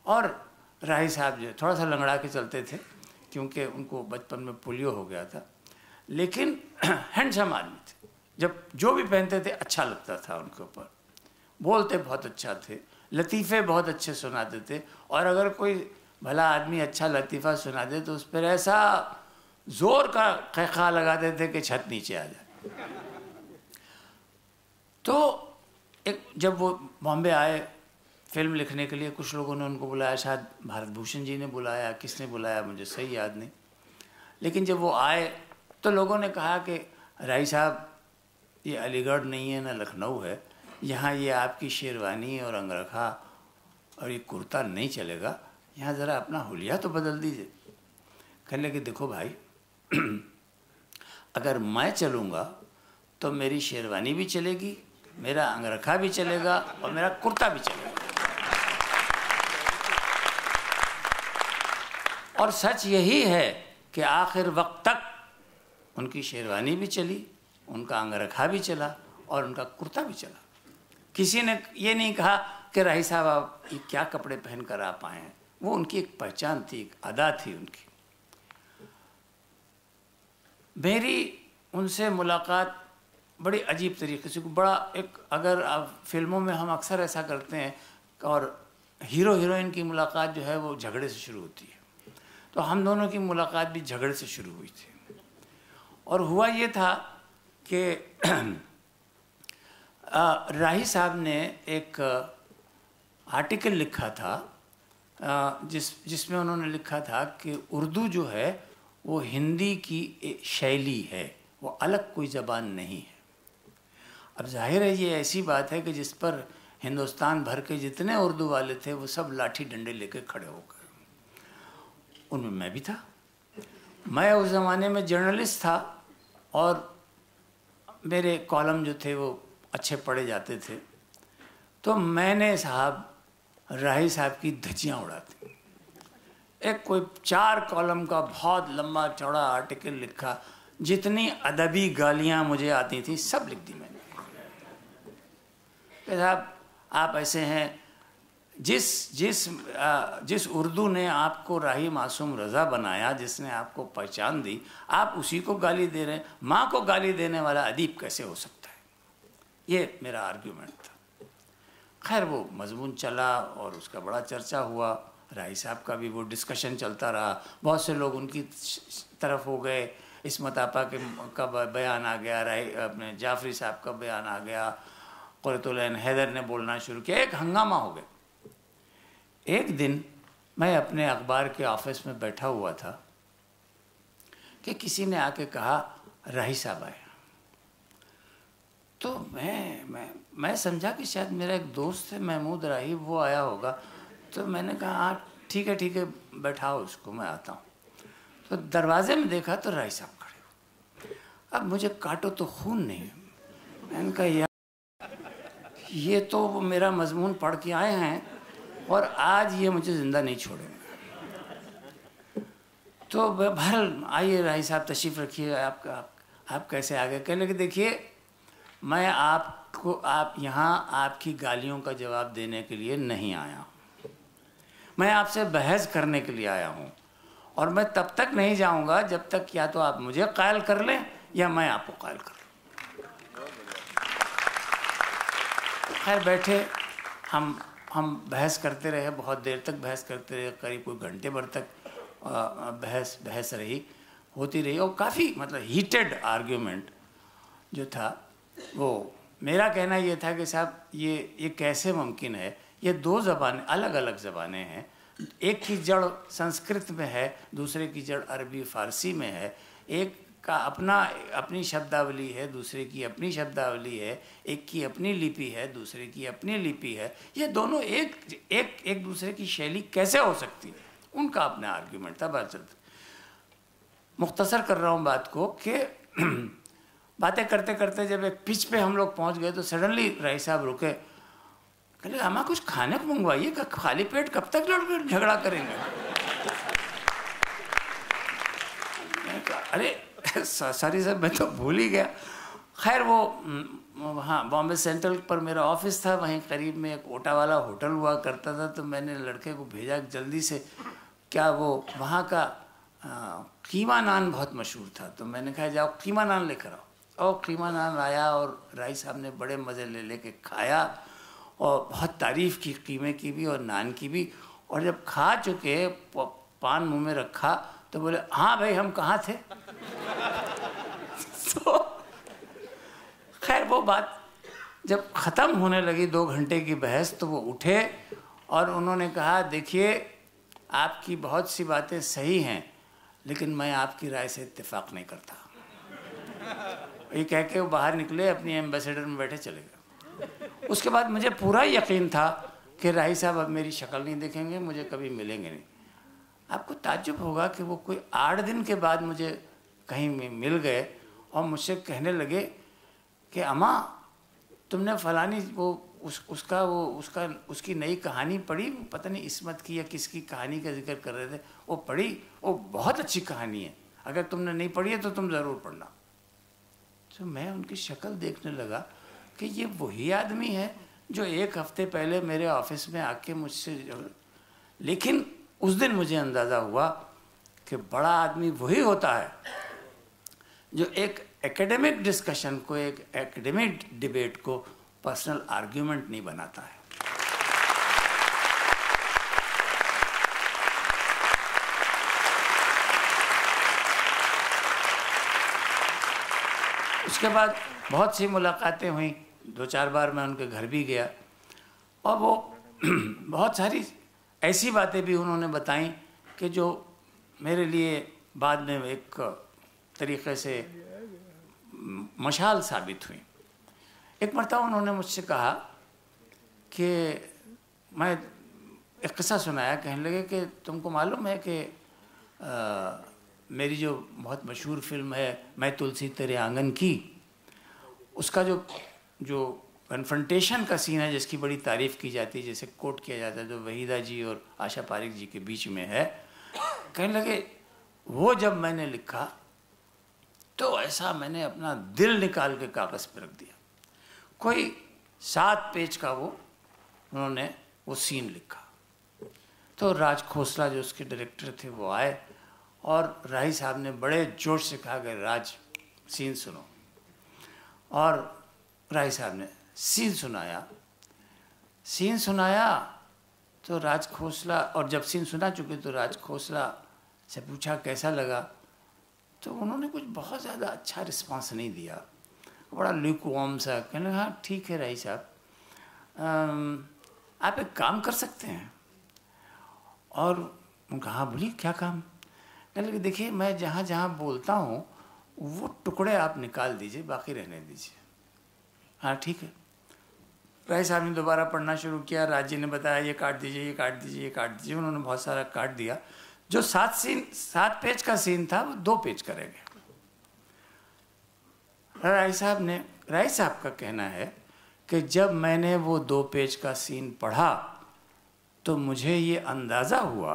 और राही साहब जो थोड़ा सा लंगड़ा के चलते थे क्योंकि उनको बचपन में पोलियो हो गया था, लेकिन हैंडसम आदमी थे, जब जो भी पहनते थे अच्छा लगता था उनके ऊपर, बोलते बहुत अच्छा थे, लतीफ़े बहुत अच्छे सुनाते थे, और अगर कोई भला आदमी अच्छा लतीफ़ा सुना दे तो उस पर ऐसा ज़ोर का क़हक़हा लगाते थे कि छत नीचे आ जाए। तो जब वो बॉम्बे आए फिल्म लिखने के लिए, कुछ लोगों ने उनको बुलाया, शायद भारत भूषण जी ने बुलाया, किसने बुलाया मुझे सही याद नहीं, लेकिन जब वो आए तो लोगों ने कहा कि राय साहब ये अलीगढ़ नहीं है ना लखनऊ है, यहाँ ये आपकी शेरवानी और अंगरखा और ये कुर्ता नहीं चलेगा, यहाँ ज़रा अपना हुलिया तो बदल दीजिए। कहने लगे देखो भाई अगर मैं चलूँगा तो मेरी शेरवानी भी चलेगी, मेरा अंगरखा भी चलेगा और मेरा कुर्ता भी चलेगा। और सच यही है कि आखिर वक्त तक उनकी शेरवानी भी चली, उनका अंगरखा भी चला और उनका कुर्ता भी चला। किसी ने ये नहीं कहा कि राही साहब आप ये क्या कपड़े पहन कर आप आए हैं। वो उनकी एक पहचान थी, एक अदा थी उनकी। मेरी उनसे मुलाकात बड़ी अजीब तरीके से, बड़ा एक, अगर आप फिल्मों में हम अक्सर ऐसा करते हैं और हीरो हीरोइन की मुलाकात जो है वो झगड़े से शुरू होती है, तो हम दोनों की मुलाकात भी झगड़े से शुरू हुई थी। और हुआ ये था कि राही साहब ने एक आर्टिकल लिखा था जिसमें उन्होंने लिखा था कि उर्दू जो है वो हिंदी की एक शैली है, वो अलग कोई ज़बान नहीं है। अब जाहिर है ये ऐसी बात है कि जिस पर हिंदुस्तान भर के जितने उर्दू वाले थे वो सब लाठी डंडे लेके खड़े हो गए। उनमें मैं भी था। मैं उस ज़माने में जर्नलिस्ट था और मेरे कॉलम जो थे वो अच्छे पढ़े जाते थे, तो मैंने साहब राही साहब की धज्जियाँ उड़ा दी। एक कोई 4 कॉलम का बहुत लंबा चौड़ा आर्टिकल लिखा, जितनी अदबी गालियाँ मुझे आती थी सब लिख दी मैंने। साहब आप ऐसे हैं, जिस उर्दू ने आपको राही मासूम रज़ा बनाया, जिसने आपको पहचान दी, आप उसी को गाली दे रहे हैं। माँ को गाली देने वाला अदीब कैसे हो सकता है? ये मेरा आर्ग्यूमेंट था। खैर वो मजमून चला और उसका बड़ा चर्चा हुआ, राही साहब का भी वो डिस्कशन चलता रहा, बहुत से लोग उनकी तरफ हो गए, इस्मत आपा का बयान आ गया, राही अपने जाफरी साहब का बयान आ गया, क़ुर्रतुल-ऐन हैदर ने बोलना शुरू किया, एक हंगामा हो गया। एक दिन मैं अपने अखबार के ऑफिस में बैठा हुआ था कि किसी ने आके कहा राही साहब आए, तो मैं समझा कि शायद मेरा एक दोस्त है महमूद राही, वो आया होगा। तो मैंने कहा हाँ ठीक है बैठाओ उसको, मैं आता हूँ। तो दरवाजे में देखा तो राही साहब खड़े हो। अब मुझे काटो तो खून नहीं। मैंने कहा यार ये तो मेरा मजमून पढ़ के आए हैं और आज ये मुझे ज़िंदा नहीं छोड़ेंगे। तो बहरहाल आइए राही साहब तशरीफ़ रखिए, आप कैसे आ गए? कहने लगे देखिए मैं आप यहाँ आपकी गालियों का जवाब देने के लिए नहीं आया, मैं आपसे बहस करने के लिए आया हूँ और मैं तब तक नहीं जाऊँगा जब तक या तो आप मुझे कायल कर लें या मैं आपको कायल कर लूँ। खैर बैठे हम बहस करते रहे, बहुत देर तक बहस करते रहे, करीब कोई घंटे भर तक बहस रही, होती रही और काफ़ी मतलब हीटेड आर्ग्यूमेंट जो था। वो मेरा कहना ये था कि साहब ये कैसे मुमकिन है, ये 2 ज़बानें अलग अलग ज़बानें हैं, एक की जड़ संस्कृत में है, दूसरे की जड़ अरबी फ़ारसी में है, एक का अपनी शब्दावली है, दूसरे की अपनी शब्दावली है, एक की अपनी लिपि है, दूसरे की अपनी लिपि है। ये दोनों एक दूसरे की शैली कैसे हो सकती है, उनका अपना आर्ग्यूमेंट था। बात मुख्तसर कर रहा हूँ बात को कि बातें करते करते जब एक पिच पे हम लोग पहुँच गए तो सडनली राही साहब रुके, कहले हमें कुछ खाने को मंगवाइए, खाली पेट कब तक लड़ झगड़ा करेंगे? अरे सॉरी सर मैं तो भूल ही गया। खैर वो हाँ बॉम्बे सेंट्रल पर मेरा ऑफिस था, वहीं करीब में एक ओटा वाला होटल हुआ करता था, तो मैंने लड़के को भेजा जल्दी से, क्या वो वहाँ का कीमा नान बहुत मशहूर था, तो मैंने कहा जाओ कीमा नान लेकर आओ। और कीमा नान आया और राही साहब ने बड़े मज़े लेके खाया और बहुत तारीफ़ की कीमे की भी और नान की भी। और जब खा चुके पान मुंह में रखा तो बोले हाँ भाई हम कहाँ थे? तो खैर वो बात जब ख़त्म होने लगी 2 घंटे की बहस तो वो उठे और उन्होंने कहा, देखिए आपकी बहुत सी बातें सही हैं लेकिन मैं आपकी राय से इत्तेफाक नहीं करता। ये कह के वो बाहर निकले, अपनी एम्बेसडर में बैठे चले गए। उसके बाद मुझे पूरा यकीन था कि राही साहब अब मेरी शक्ल नहीं देखेंगे, मुझे कभी मिलेंगे नहीं। आपको ताज्जुब होगा कि वो कोई 8 दिन के बाद मुझे कहीं मिल गए और मुझसे कहने लगे कि अम्मा तुमने फलानी उसकी नई कहानी पढ़ी, पता नहीं इस्मत की या किसकी कहानी का जिक्र कर रहे थे, वो पढ़ी, वो बहुत अच्छी कहानी है, अगर तुमने नहीं पढ़ी है तो तुम ज़रूर पढ़ना। तो मैं उनकी शक्ल देखने लगा कि ये वही आदमी है जो 1 हफ्ते पहले मेरे ऑफिस में आके मुझसे, लेकिन उस दिन मुझे अंदाज़ा हुआ कि बड़ा आदमी वही होता है जो एक एकेडमिक डिस्कशन को, एक एकेडमिक डिबेट को पर्सनल आर्ग्यूमेंट नहीं बनाता है। उसके बाद बहुत सी मुलाकातें हुई, 2-4 बार मैं उनके घर भी गया और वो बहुत सारी ऐसी बातें भी उन्होंने बताई कि जो मेरे लिए बाद में एक तरीक़े से मशाल साबित हुई। एक मरतबा उन्होंने मुझसे कहा कि मैं एक किस्सा सुनाया, कहने लगे कि तुमको मालूम है कि मेरी जो बहुत मशहूर फिल्म है मैं तुलसी तेरे आंगन की, उसका जो कन्फ्रंटेशन का सीन है जिसकी बड़ी तारीफ़ की जाती है, जैसे कोट किया जाता है, जो वहीदा जी और आशा पारिक जी के बीच में है, कहने लगे वो जब मैंने लिखा तो ऐसा मैंने अपना दिल निकाल के कागज़ पर रख दिया। कोई 7 पेज का उन्होंने वो सीन लिखा। तो राज खोसला जो उसके डायरेक्टर थे वो आए और राही साहब ने बड़े जोश से कहा कि राज सीन सुनो, और राही साहब ने सीन सुनाया तो राज खोसला, और जब सीन सुना चुके तो राज खोसला से पूछा कैसा लगा, तो उन्होंने कुछ बहुत ज़्यादा अच्छा रिस्पांस नहीं दिया, बड़ा ल्यूकवार्म सा, कहने लगा हाँ ठीक है राही साहब, आप एक काम कर सकते हैं। और उनका हाँ बोलिए क्या काम। कहने लगे देखिए मैं जहाँ जहाँ बोलता हूँ वो टुकड़े आप निकाल दीजिए, बाकी रहने दीजिए। हाँ ठीक है। राही साहब ने दोबारा पढ़ना शुरू किया, राज जी ने बताया ये काट दीजिए, ये काट दीजिए, ये काट दीजिए, उन्होंने बहुत सारा काट दिया। जो 7 पेज का सीन था वो 2 पेज का रह गया। राही साहब का कहना है कि जब मैंने वो 2 पेज का सीन पढ़ा तो मुझे ये अंदाज़ा हुआ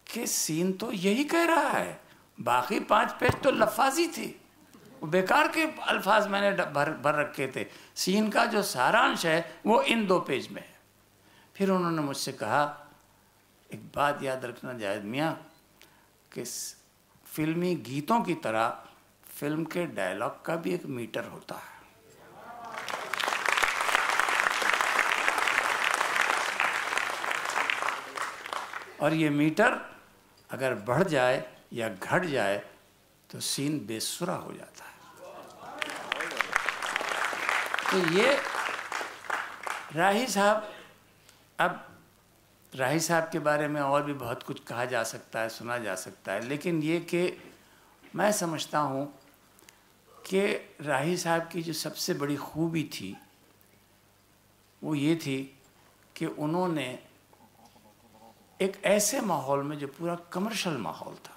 कि सीन तो यही कह रहा है, बाकी 5 पेज तो लफाजी थी, वो बेकार के अल्फाज मैंने भर रखे थे, सीन का जो सारांश है वो इन 2 पेज में है। फिर उन्होंने मुझसे कहा एक बात याद रखना जायद मियाँ कि फिल्मी गीतों की तरह फिल्म के डायलॉग का भी एक मीटर होता है। और ये मीटर अगर बढ़ जाए या घट जाए तो सीन बेसुरा हो जाता है। तो ये राही साहब, अब राही साहब के बारे में और भी बहुत कुछ कहा जा सकता है, सुना जा सकता है, लेकिन ये कि मैं समझता हूँ कि राही साहब की जो सबसे बड़ी खूबी थी वो ये थी कि उन्होंने एक ऐसे माहौल में जो पूरा कमर्शियल माहौल था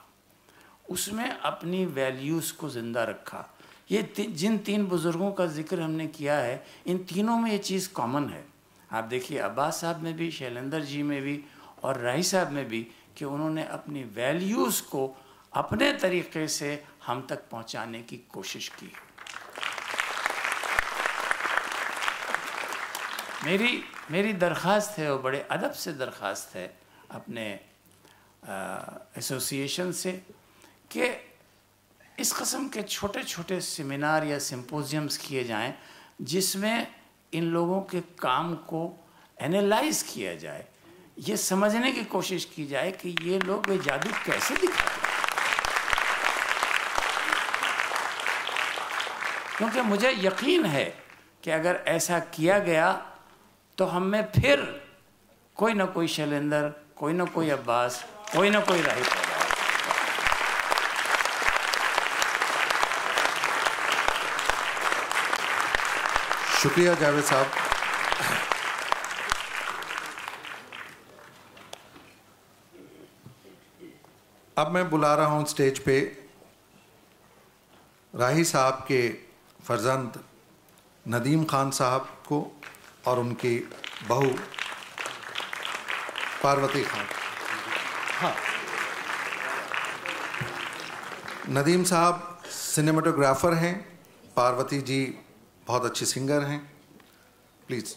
उसमें अपनी वैल्यूज़ को ज़िंदा रखा। ये जिन 3 बुज़ुर्गों का जिक्र हमने किया है, इन तीनों में ये चीज़ कॉमन है। आप देखिए अब्बास साहब में भी, शैलेंद्र जी में भी और राही साहब में भी, कि उन्होंने अपनी वैल्यूज़ को अपने तरीक़े से हम तक पहुंचाने की कोशिश की। मेरी दरख्वास्त है, और बड़े अदब से दरख्वास्त है अपने एसोसिएशन से कि इस किस्म के छोटे छोटे सेमिनार या सिम्पोजियम्स किए जाएं जिसमें इन लोगों के काम को एनालाइज किया जाए, ये समझने की कोशिश की जाए कि ये लोग ये जादू कैसे दिखाते हैं। क्योंकि मुझे यकीन है कि अगर ऐसा किया गया तो हम में फिर कोई ना कोई शैलेंद्र, कोई ना कोई अब्बास, कोई ना कोई राही पैदा होगा। शुक्रिया जावेद साहब। अब मैं बुला रहा हूं स्टेज पे राही साहब के फर्जंद नदीम खान साहब को और उनकी बहू पार्वती खान। हाँ, नदीम साहब सिनेमेटोग्राफर हैं, पार्वती जी बहुत अच्छी सिंगर हैं। प्लीज।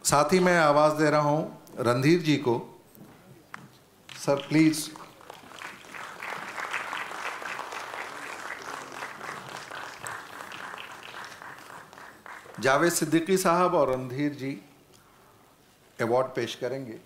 साथ ही मैं आवाज दे रहा हूं रणधीर जी को। Sir please. जावेद सिद्दीकी साहब और रणधीर जी अवार्ड पेश करेंगे।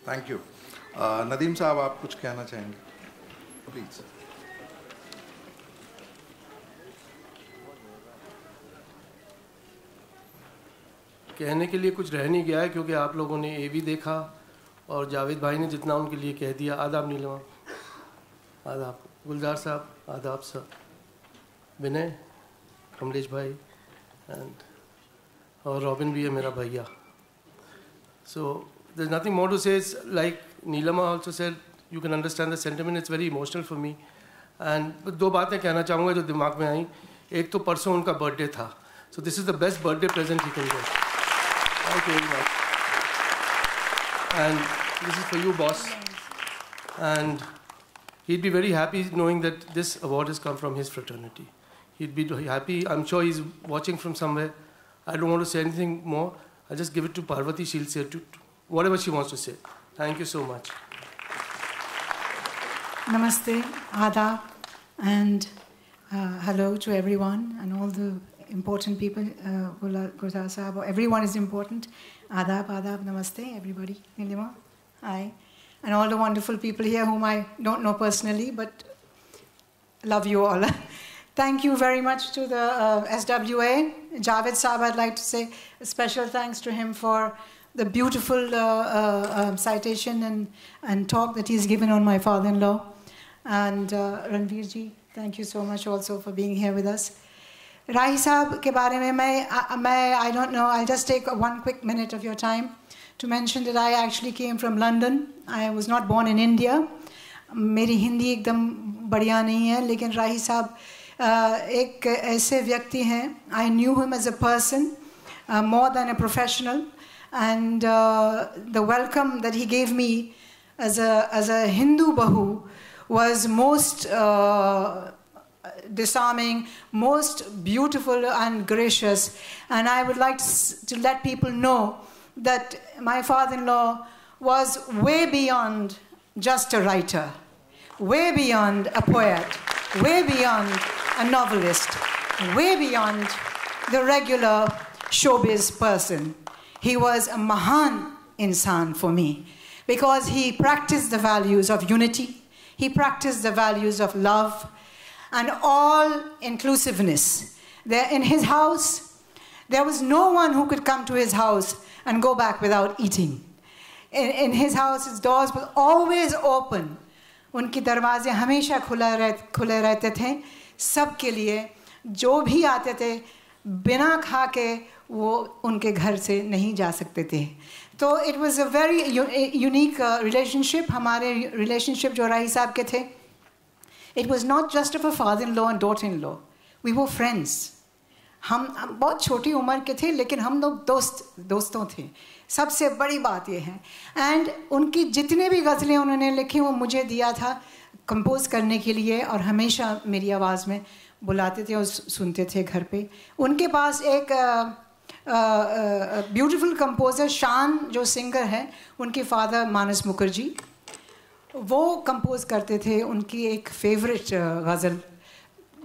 Thank you. नदीम साहब, आप कुछ कहना चाहेंगे? प्लीज। कहने के लिए कुछ रह नहीं गया है, क्योंकि आप लोगों ने ये भी देखा और जावेद भाई ने जितना उनके लिए कह दिया। आदाब नीलिमा, आदाब गुलजार साहब, आदाब सर, विनय, कमलेश भाई एंड और रॉबिन भी है मेरा भैया। सो there's nothing more to say. It's like Neelama also said, you can understand the sentiment. It's very emotional for me. And दो बातें कहना चाहूँगा जो दिमाग में आई। एक तो परसों उनका बर्थडे था, so this is the best birthday present he can get. Thank you very much. And this is for you, boss. And he'd be very happy knowing that this award has come from his fraternity. He'd be happy. I'm sure he's watching from somewhere. I don't want to say anything more. I'll just give it to Parvati. She'll say to whatever she wants to say. Thank you so much. Namaste, Adab, and hello to everyone and all the important people. Gulzar Sahab, everyone is important. Adab, Adab, Namaste, everybody. Nilima, hi. And all the wonderful people here whom I don't know personally, but love you all. Thank you very much to the SWA. Javed Saab, I'd like to say a special thanks to him for the beautiful citation and talk that he's given on my father-in-law. And Ranveer ji, thank you so much also for being here with us. Rahi Saab ke baare mein I don't know, I'll just take one quick minute of your time to mention that I actually came from London. I was not born in India. मेरी हिंदी एकदम बढ़िया नहीं है, लेकिन राही साहब एक ऐसे व्यक्ति हैं, I knew him as a person more than a professional. And the welcome that he gave me as a Hindu bahu was most disarming, most beautiful and gracious. And I would like to let people know that my father-in-law was way beyond just a writer, way beyond a poet, way beyond a novelist, way beyond the regular showbiz person. He was a Mahan insan for me because he practiced the values of unity, he practiced the values of love and all inclusiveness. There in his house, there was no one who could come to his house and go back without eating. In his house, his doors were always open. उनके दरवाजे हमेशा खुले रहते थे सबके लिए, जो भी आते थे बिना खा के वो उनके घर से नहीं जा सकते थे. तो it was a very unique relationship. हमारे relationship जो राही साहब के थे, it was not just of a father-in-law and daughter-in-law. We were friends. हम बहुत छोटी उम्र के थे, लेकिन हम लोग दोस्तों थे। सबसे बड़ी बात ये है। एंड उनकी जितने भी गज़लें उन्होंने लिखी वो मुझे दिया था कंपोज करने के लिए, और हमेशा मेरी आवाज़ में बुलाते थे और सुनते थे घर पे। उनके पास एक ब्यूटीफुल कंपोज़र शान जो सिंगर है, उनके फादर मानस मुखर्जी, वो कंपोज करते थे उनकी एक फेवरेट गज़ल।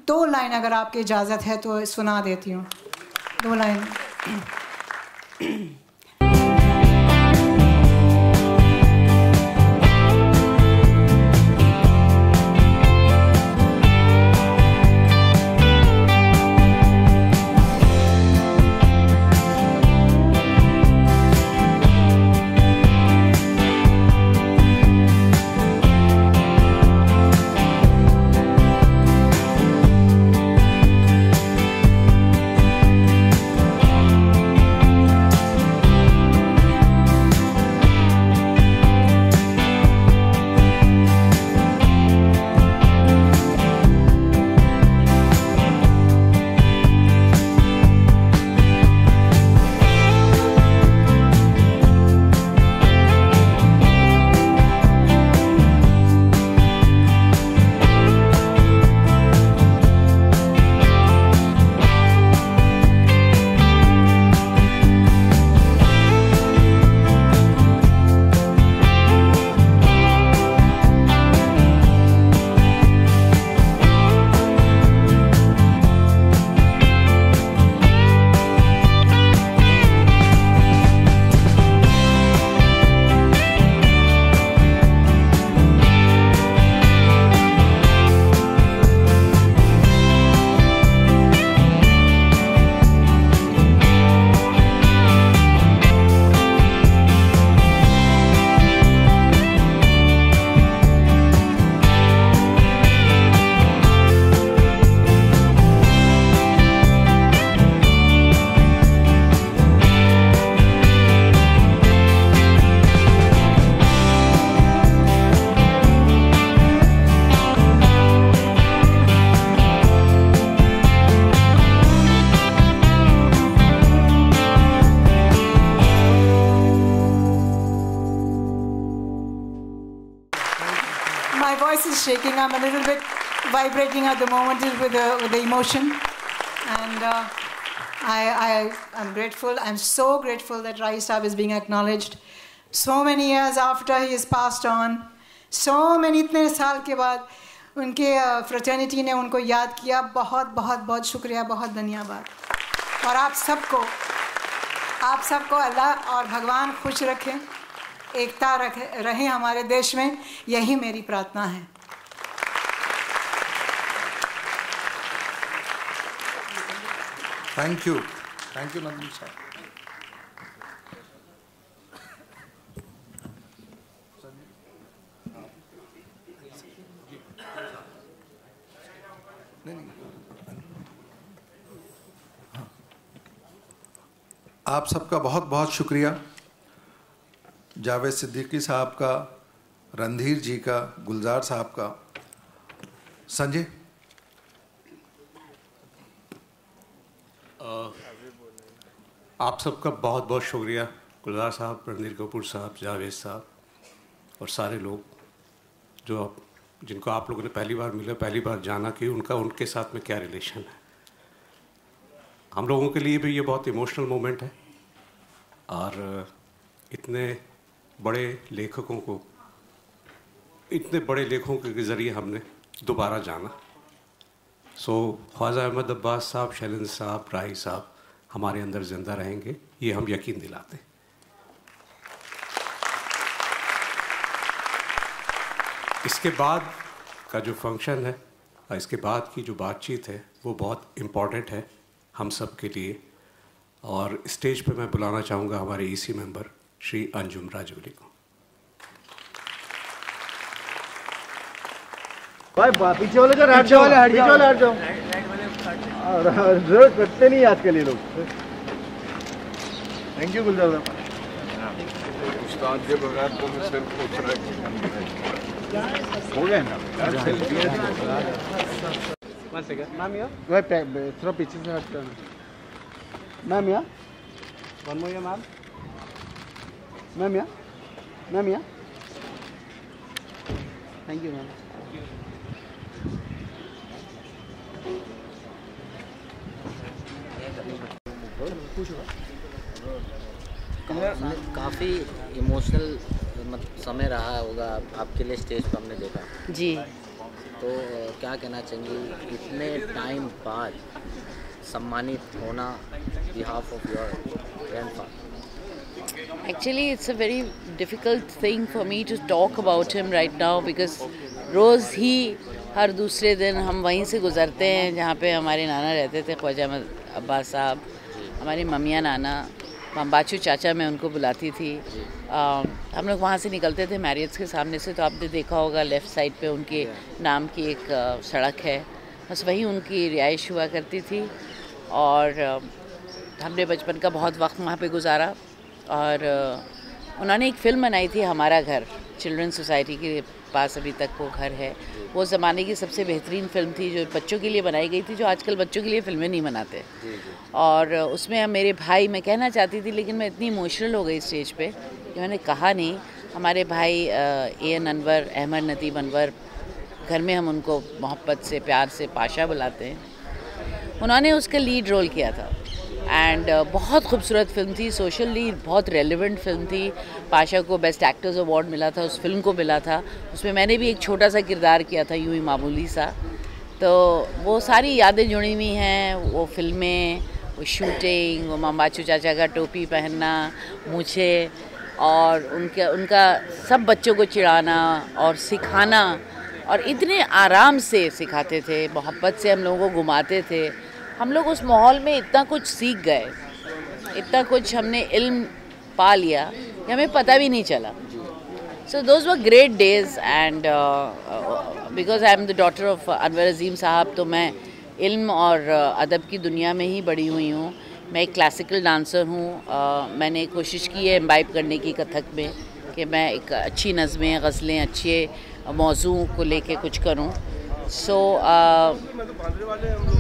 2 लाइन अगर आपकी इजाज़त है तो सुना देती हूँ, 2 line. Shaking, I'm a little bit vibrating at the moment with the emotion, and I'm grateful. I'm so grateful that Rai Saab is being acknowledged. So many years after he has passed on, so many इतने साल के बाद उनके fraternity ने उनको याद किया। बहुत बहुत बहुत शुक्रिया, बहुत धन्यवाद। और आप सबको अल्लाह और भगवान खुश रखें, एकता रहे हमारे देश में, यही मेरी प्रार्थना है। थैंक यू नंदन साहब। आप सबका बहुत बहुत शुक्रिया। जावेद सिद्दीकी साहब का, रणधीर जी का, गुलजार साहब का, संजय। आप सबका बहुत बहुत शुक्रिया, गुलजार साहब, रणधीर कपूर साहब, जावेद साहब और सारे लोग जिनको आप लोगों ने पहली बार मिला, पहली बार जाना कि उनके साथ में क्या रिलेशन है। हम लोगों के लिए भी ये बहुत इमोशनल मोमेंट है, और इतने बड़े लेखकों के ज़रिए हमने दोबारा जाना। ख्वाजा अहमद अब्बास साहब, शैलेंद्र साहब, राही साहब हमारे अंदर ज़िंदा रहेंगे, ये हम यकीन दिलाते। इसके बाद का जो फंक्शन है, इसके बाद की जो बातचीत है, वो बहुत इम्पॉर्टेंट है हम सब के लिए। और स्टेज पे मैं बुलाना चाहूँगा हमारे ईसी मेंबर श्री अंजुम राजौरी को। भाई पीछे वाले जो हट जाओ, जरूरत करते नहीं आज के लिए लोग। थैंक यू गुलजार साहब। उस्ताद के बगैर तो मैं सिर्फ पूछ रहा हो गए ना। थोड़ा पीछे से हट जाना। मैम या वन मोर मैम मैम या मैम या थैंक यू मैम। काफ़ी इमोशनल समय रहा होगा आपके लिए स्टेज पर हमने देखा जी। तो क्या कहना चाहिए इतने टाइम बाद सम्मानित होना behalf of your grandfather? Actually, it's a very difficult thing for me to talk about him right now because रोज़ ही हर दूसरे दिन हम वहीं से गुज़रते हैं जहाँ पे हमारे नाना रहते थे, ख्वाजा अब्बास साहब, हमारी मम्मियाँ नाना, बाचू चाचा मैं उनको बुलाती थी। हम लोग वहाँ से निकलते थे मैरियट्स के सामने से, तो आपने देखा होगा लेफ़्ट साइड पे उनके नाम की एक सड़क है, बस वही उनकी रिहाइश हुआ करती थी। और हमने बचपन का बहुत वक्त वहाँ पे गुजारा। और उन्होंने एक फ़िल्म बनाई थी हमारा घर, चिल्ड्रन सोसाइटी के पास अभी तक वो घर है। वो ज़माने की सबसे बेहतरीन फ़िल्म थी जो बच्चों के लिए बनाई गई थी, जो आजकल बच्चों के लिए फ़िल्में नहीं बनाते। और उसमें मेरे भाई, मैं कहना चाहती थी लेकिन मैं इतनी इमोशनल हो गई स्टेज पे कि मैंने कहा नहीं। हमारे भाई AN अनवर, अहमद नदीम अनवर, घर में हम उनको मोहब्बत से प्यार से पाशा बुलाते हैं, उन्होंने उसका लीड रोल किया था। एंड बहुत खूबसूरत फिल्म थी, सोशली बहुत रेलेवेंट फिल्म थी। पाशा को बेस्ट एक्टर्स अवार्ड मिला था, उस फिल्म को मिला था। उसमें मैंने भी एक छोटा सा किरदार किया था, यूं ही मामूली सा। तो वो सारी यादें जुड़ी हुई हैं, वो फिल्में, वो शूटिंग, वो मामाचू चाचा का टोपी पहनना मुझे, और उनका सब बच्चों को चिढ़ाना और सिखाना, और इतने आराम से सिखाते थे, मोहब्बत से हम लोगों को घुमाते थे। हम लोग उस माहौल में इतना कुछ सीख गए, इतना कुछ हमने इल्म पा लिया कि हमें पता भी नहीं चला। So those were great days. And because I am the daughter of Anwar Azim sahab, तो मैं इल्म और अदब की दुनिया में ही बड़ी हुई हूँ। मैं एक क्लासिकल डांसर हूँ। मैंने कोशिश की है इम्बाइब करने की कथक में कि मैं एक अच्छी नज़में, गज़लें, अच्छे मौजू को लेके कुछ करूँ। So,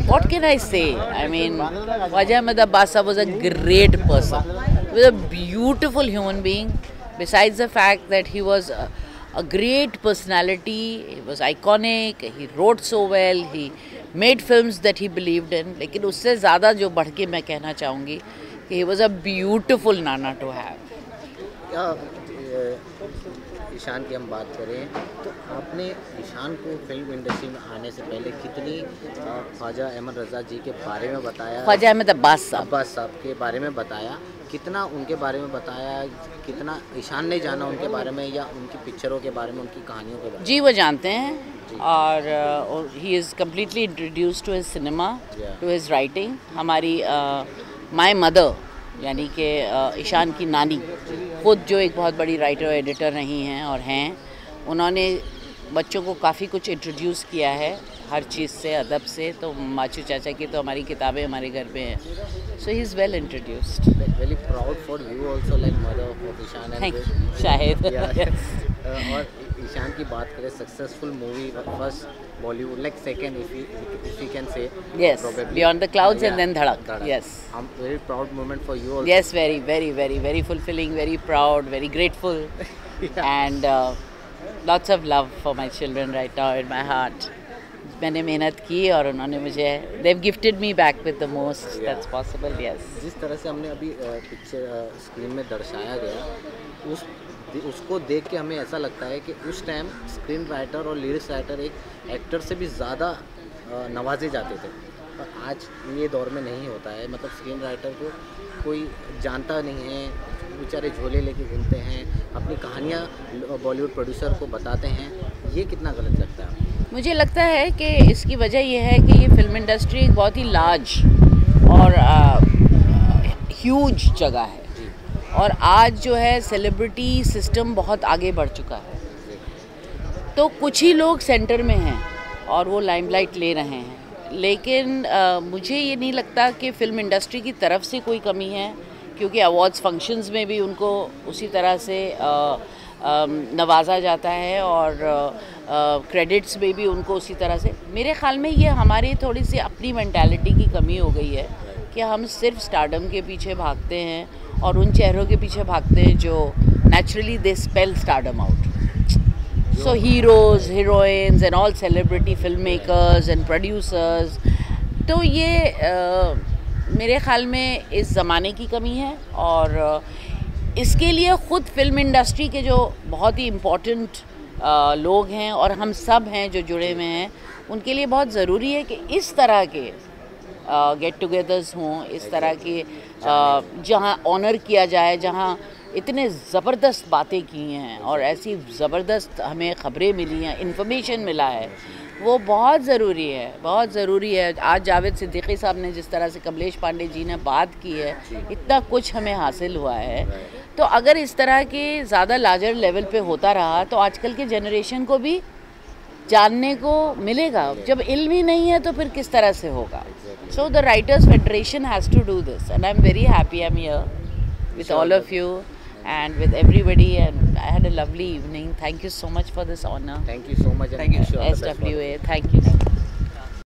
what can I say? I mean, Khwaja Ahmad Abbas Sahab was a great person. He was a beautiful human being. Besides the fact that he was a great personality, he was iconic, he wrote so well, he made films that he believed in. लेकिन उससे ज़्यादा जो बढ़ के मैं कहना चाहूँगी कि he was a beautiful nana to have. Ishan की हम बात करें तो आपने ईशान को फिल्म इंडस्ट्री में आने से पहले कितनी ख्वाजा अहमद रज़ा जी के बारे में बताया, ख्वाजा अहमद अब्बास साहब के बारे में बताया, कितना उनके बारे में बताया, कितना ईशान ने जाना उनके बारे में, या उनकी पिक्चरों के बारे में, उनकी कहानियों के बारे में? जी वो जानते हैं, और he is completely introduced to his cinema, to his writing. हमारी माय मदर यानी कि ईशान की नानी खुद जो एक बहुत बड़ी राइटर और एडिटर रही हैं और हैं, उन्होंने बच्चों को काफ़ी कुछ इंट्रोड्यूस किया है हर चीज़ से, अदब से। तो माचू चाचा की तो हमारी किताबें हमारे घर पे हैं। So he is well introduced. Very proud for you also like mother of Ishaan. Thank you Shahid. और ईशान की बात करें, successful movie first Bollywood, like second, if you can say. Yes, Beyond the Clouds, and then Dhadak. Yes. Very proud moment for you also. Yes, very, very, very, very fulfilling, very proud, very grateful, and lots of love for my children right now in my heart. मैंने मेहनत की और उन्होंने मुझे, they've gifted me back with the most that's possible. Yes. जिस तरह से हमने अभी पिक्चर स्क्रीन में दर्शाया गया, उसको देख के हमें ऐसा लगता है कि उस टाइम स्क्रीन राइटर और लिरिक्स राइटर एक एक्टर से भी ज़्यादा नवाजे जाते थे, और आज ये दौर में नहीं होता है। मतलब स्क्रीन राइटर को कोई जानता नहीं है, बेचारे झोले लेके घूमते हैं, अपनी कहानियाँ बॉलीवुड प्रोड्यूसर को बताते हैं। ये कितना गलत लगता है? मुझे लगता है कि इसकी वजह यह है कि ये फिल्म इंडस्ट्री एक बहुत ही लार्ज और ह्यूज जगह है, और आज जो है सेलिब्रिटी सिस्टम बहुत आगे बढ़ चुका है। तो कुछ ही लोग सेंटर में हैं और वो लाइमलाइट ले रहे हैं, लेकिन मुझे ये नहीं लगता कि फ़िल्म इंडस्ट्री की तरफ से कोई कमी है, क्योंकि अवार्ड्स फंक्शंस में भी उनको उसी तरह से नवाजा जाता है, और क्रेडिट्स में भी उनको उसी तरह से। मेरे ख़्याल में ये हमारी थोड़ी सी अपनी मेंटालिटी की कमी हो गई है कि हम सिर्फ स्टारडम के पीछे भागते हैं और उन चेहरों के पीछे भागते हैं जो naturally they spell stardom out. So heroes, heroines and all celebrity filmmakers and producers. तो ये मेरे ख़्याल में इस ज़माने की कमी है और इसके लिए ख़ुद फिल्म इंडस्ट्री के जो बहुत ही इम्पोर्टेंट लोग हैं और हम सब हैं जो जुड़े हुए हैं, उनके लिए बहुत ज़रूरी है कि इस तरह के गेट टुगेदर्स हों, इस तरह के जहाँ ऑनर किया जाए, जहाँ इतने ज़बरदस्त बातें की हैं और ऐसी ज़बरदस्त हमें ख़बरें मिली हैं, इन्फॉर्मेशन मिला है, वो बहुत ज़रूरी है, बहुत ज़रूरी है. आज जावेद सिद्दीकी साहब ने जिस तरह से कमलेश पांडे जी ने बात की है, इतना कुछ हमें हासिल हुआ है. तो अगर इस तरह के ज़्यादा लार्जर लेवल पे होता रहा तो आजकल के जनरेशन को भी जानने को मिलेगा. जब इल्म ही नहीं है तो फिर किस तरह से होगा. So the writers federation has to do this and I am very happy I am here with all of you and with everybody, and I had a lovely evening. Thank you so much for this honor. Thank you so much. Thank you. SWA. Thank you.